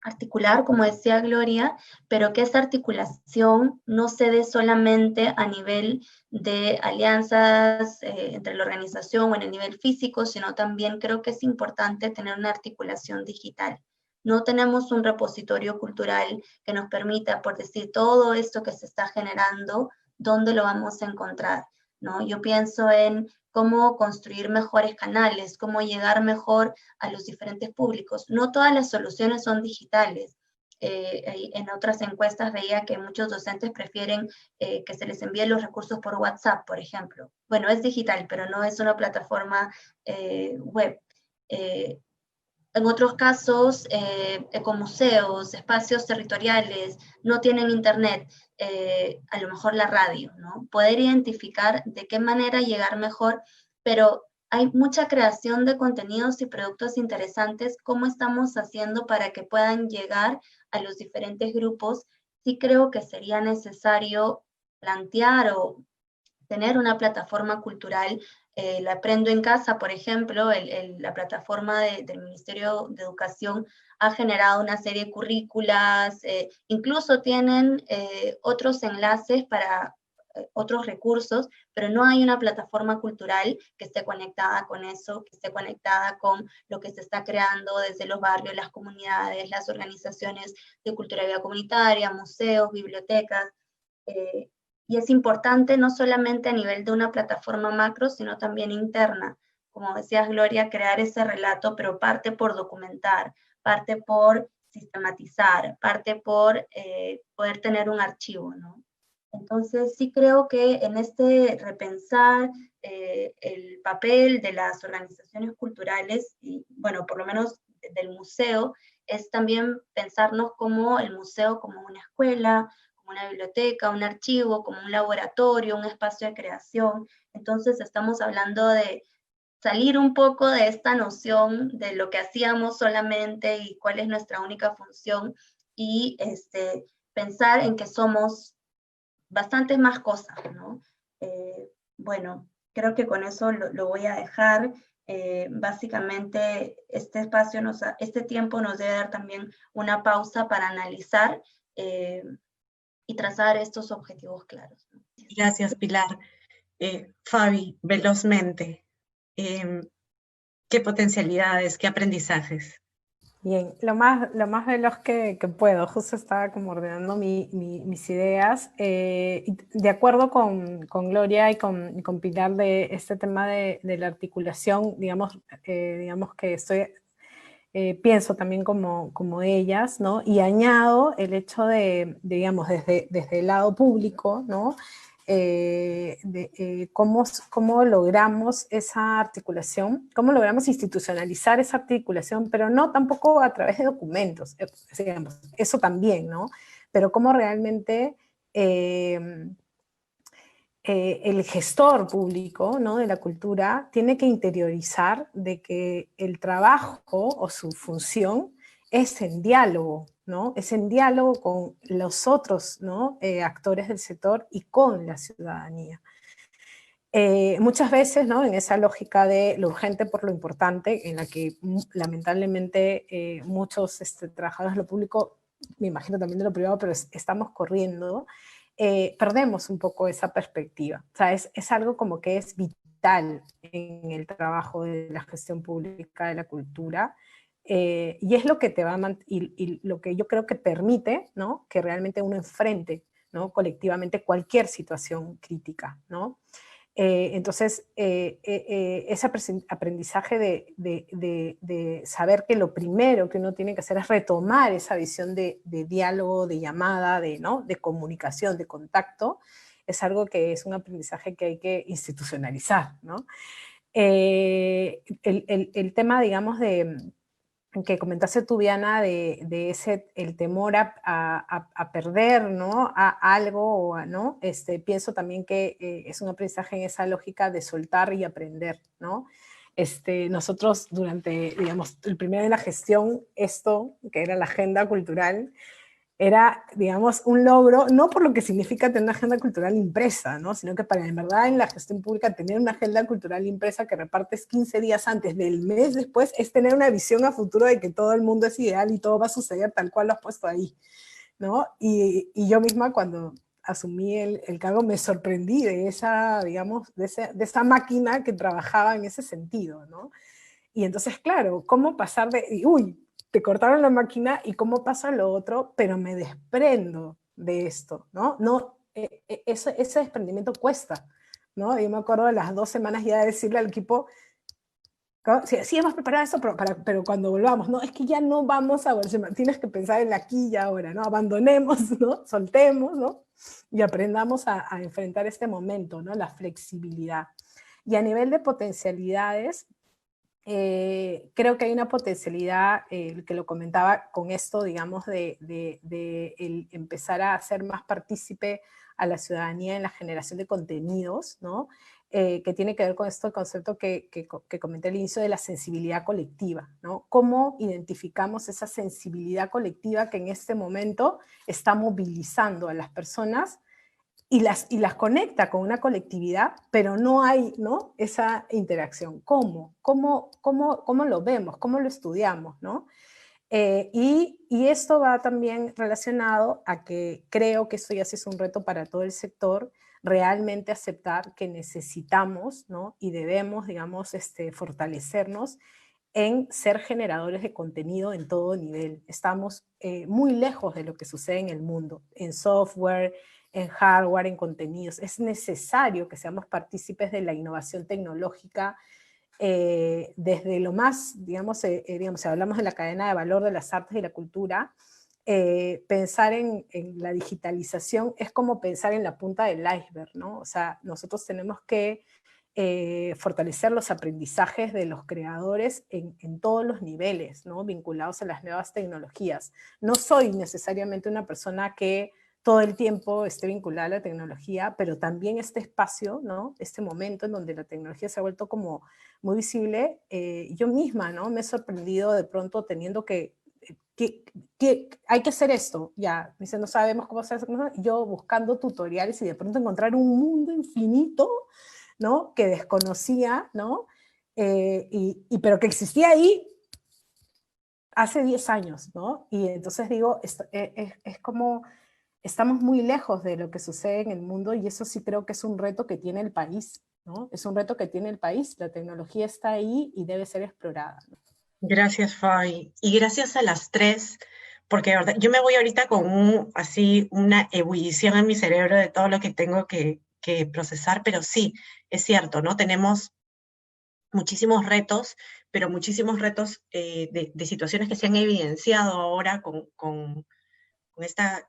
articular, como decía Gloria, pero que esa articulación no se dé solamente a nivel de alianzas entre la organización o en el nivel físico, sino también creo que es importante tener una articulación digital. No tenemos un repositorio cultural que nos permita, por decir, todo esto que se está generando, ¿dónde lo vamos a encontrar? ¿no? Yo pienso en cómo construir mejores canales, cómo llegar mejor a los diferentes públicos. No todas las soluciones son digitales. En otras encuestas veía que muchos docentes prefieren que se les envíen los recursos por WhatsApp, por ejemplo. Bueno, es digital, pero no es una plataforma web. En otros casos, ecomuseos, espacios territoriales, no tienen internet, a lo mejor la radio, ¿no? Poder identificar de qué manera llegar mejor, pero hay mucha creación de contenidos y productos interesantes. ¿Cómo estamos haciendo para que puedan llegar a los diferentes grupos? Sí creo que sería necesario plantear o tener una plataforma cultural. La Aprendo en Casa, por ejemplo, la plataforma del Ministerio de Educación ha generado una serie de currículas, incluso tienen otros enlaces para otros recursos, pero no hay una plataforma cultural que esté conectada con eso, que esté conectada con lo que se está creando desde los barrios, las comunidades, las organizaciones de cultura y vida comunitaria, museos, bibliotecas. Y es importante no solamente a nivel de una plataforma macro, sino también interna. Como decías, Gloria, crear ese relato, pero parte por documentar, parte por sistematizar, parte por poder tener un archivo, ¿no? Entonces sí creo que en este repensar el papel de las organizaciones culturales, y bueno, por lo menos del museo, es también pensarnos como el museo como una escuela, una biblioteca, un archivo, como un laboratorio, un espacio de creación. Entonces estamos hablando de salir un poco de esta noción de lo que hacíamos solamente y cuál es nuestra única función, y pensar en que somos bastantes más cosas, ¿no? Bueno, creo que con eso lo voy a dejar. Básicamente este espacio, este tiempo nos debe dar también una pausa para analizar y trazar estos objetivos claros. Gracias, Pilar. Fabi, velozmente, ¿qué potencialidades, qué aprendizajes? Bien, lo más veloz que puedo. Justo estaba como ordenando mis ideas. De acuerdo con Gloria y con Pilar de este tema de la articulación, digamos que pienso también como ellas, ¿no? Y añado el hecho digamos, desde el lado público, ¿no? Cómo logramos esa articulación, cómo logramos institucionalizar esa articulación, pero no tampoco a través de documentos, digamos, eso también, ¿no? Pero cómo realmente el gestor público, ¿no?, de la cultura tiene que interiorizar de que el trabajo o su función es en diálogo, ¿no? Es en diálogo con los otros, ¿no?, actores del sector y con la ciudadanía. Muchas veces, ¿no?, en esa lógica de lo urgente por lo importante, en la que lamentablemente muchos trabajadores de lo público, me imagino también de lo privado, pero estamos corriendo, perdemos un poco esa perspectiva. O sea, es algo como que es vital en el trabajo de la gestión pública de la cultura, y es lo que te va y lo que yo creo que permite, ¿no?, que realmente uno enfrente, ¿no?, colectivamente cualquier situación crítica, ¿no? Entonces, ese aprendizaje de saber que lo primero que uno tiene que hacer es retomar esa visión de diálogo, de llamada, ¿no?, de comunicación, de contacto, es algo que es un aprendizaje que hay que institucionalizar, ¿no? El tema, digamos, que comentaste tú, Diana, de el temor a perder, ¿no?, a algo, ¿no? Pienso también que es un aprendizaje en esa lógica de soltar y aprender, ¿no? Nosotros durante, digamos, el primer de la gestión, esto, que era la agenda cultural, era, digamos, un logro, no por lo que significa tener una agenda cultural impresa, ¿no?, sino que para, en verdad, en la gestión pública, tener una agenda cultural impresa que repartes 15 días antes del mes después, es tener una visión a futuro de que todo el mundo es ideal y todo va a suceder tal cual lo has puesto ahí, ¿no? Y yo misma, cuando asumí el cargo, me sorprendí de esa, digamos, de esa máquina que trabajaba en ese sentido, ¿no? Y entonces, claro, ¿cómo pasar uy, te cortaron la máquina y cómo pasa lo otro, pero me desprendo de esto, ¿no? Ese desprendimiento cuesta, ¿no? Y yo me acuerdo de las 2 semanas ya de decirle al equipo, sí, hemos preparado esto, pero cuando volvamos, no, es que ya no vamos a volver, tienes que pensar en la aquí y ahora, ¿no? Abandonemos, ¿no? Soltemos, ¿no? Y aprendamos a enfrentar este momento, ¿no? La flexibilidad. Y a nivel de potencialidades, creo que hay una potencialidad, que lo comentaba con esto, digamos, de el empezar a hacer más partícipe a la ciudadanía en la generación de contenidos, ¿no? Que tiene que ver con esto, el concepto que comenté al inicio de la sensibilidad colectiva, ¿no? ¿Cómo identificamos esa sensibilidad colectiva que en este momento está movilizando a las personas y las conecta con una colectividad, pero no hay, ¿no?, esa interacción? ¿Cómo lo vemos? ¿Cómo lo estudiamos? ¿No? Y esto va también relacionado a que creo que esto ya sí es un reto para todo el sector, realmente aceptar que necesitamos, ¿no?, y debemos, digamos, fortalecernos en ser generadores de contenido en todo nivel. Estamos muy lejos de lo que sucede en el mundo, en software, en hardware, en contenidos. Es necesario que seamos partícipes de la innovación tecnológica, desde lo más, digamos, si hablamos de la cadena de valor de las artes y la cultura, pensar en la digitalización es como pensar en la punta del iceberg, ¿no? O sea, nosotros tenemos que fortalecer los aprendizajes de los creadores en todos los niveles, ¿no?, vinculados a las nuevas tecnologías. No soy necesariamente una persona que todo el tiempo esté vinculada a la tecnología, pero también este espacio, ¿no?, este momento en donde la tecnología se ha vuelto como muy visible, yo misma, ¿no?, me he sorprendido de pronto teniendo que hay que hacer esto, ya, me dice, no sabemos cómo hacer, yo buscando tutoriales y de pronto encontrar un mundo infinito, ¿no?, que desconocía, ¿no?, pero que existía ahí hace 10 años, ¿no? Y entonces digo, es como, estamos muy lejos de lo que sucede en el mundo, y eso sí creo que es un reto que tiene el país, ¿no? Es un reto que tiene el país, la tecnología está ahí y debe ser explorada, ¿no? Gracias, Fabi. Y gracias a las 3, porque de verdad, yo me voy ahorita con una ebullición en mi cerebro de todo lo que tengo que procesar, pero sí, es cierto, ¿no? Tenemos muchísimos retos, pero muchísimos retos de situaciones que se han evidenciado ahora con esta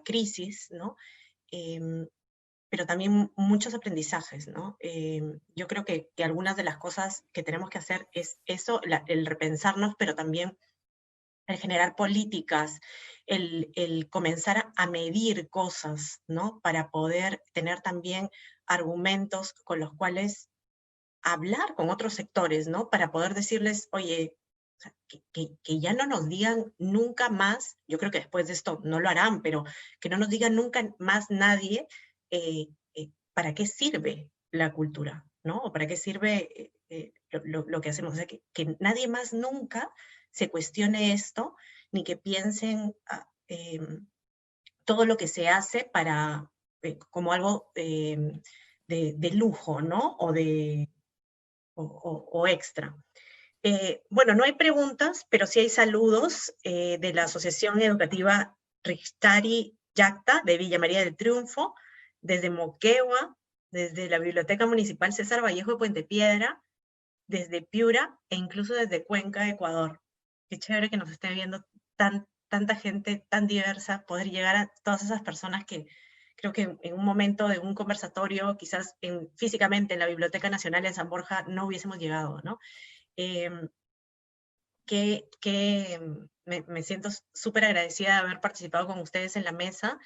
crisis, ¿no? Pero también muchos aprendizajes, ¿no? Yo creo que algunas de las cosas que tenemos que hacer es eso, el repensarnos, pero también el generar políticas, el comenzar a medir cosas, ¿no? Para poder tener también argumentos con los cuales hablar con otros sectores, ¿no? Para poder decirles, oye, o sea, que ya no nos digan nunca más, yo creo que después de esto no lo harán, pero que no nos diga nunca más nadie para qué sirve la cultura, ¿no? O para qué sirve lo que hacemos. O sea, que nadie más nunca se cuestione esto, ni que piensen todo lo que se hace para, como algo de lujo, ¿no? O extra. Bueno, no hay preguntas, pero sí hay saludos de la Asociación Educativa Richtari Yacta de Villa María del Triunfo, desde Moquegua, desde la Biblioteca Municipal César Vallejo de Puente Piedra, desde Piura e incluso desde Cuenca, Ecuador. Qué chévere que nos esté viendo tanta gente tan diversa, poder llegar a todas esas personas que creo que en un momento de un conversatorio, quizás físicamente en la Biblioteca Nacional en San Borja, no hubiésemos llegado, ¿no? Me siento súper agradecida de haber participado con ustedes en la mesa,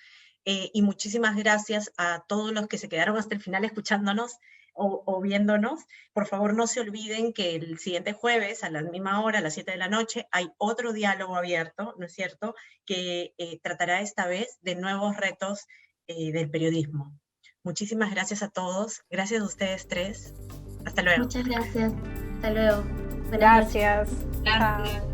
y muchísimas gracias a todos los que se quedaron hasta el final escuchándonos o viéndonos. Por favor, no se olviden que el siguiente jueves, a la misma hora, a las 7 de la noche, hay otro diálogo abierto, ¿no es cierto?, que tratará esta vez de nuevos retos del periodismo. Muchísimas gracias a todos. Gracias a ustedes 3. Hasta luego. Muchas gracias. Hasta luego. Gracias. Gracias.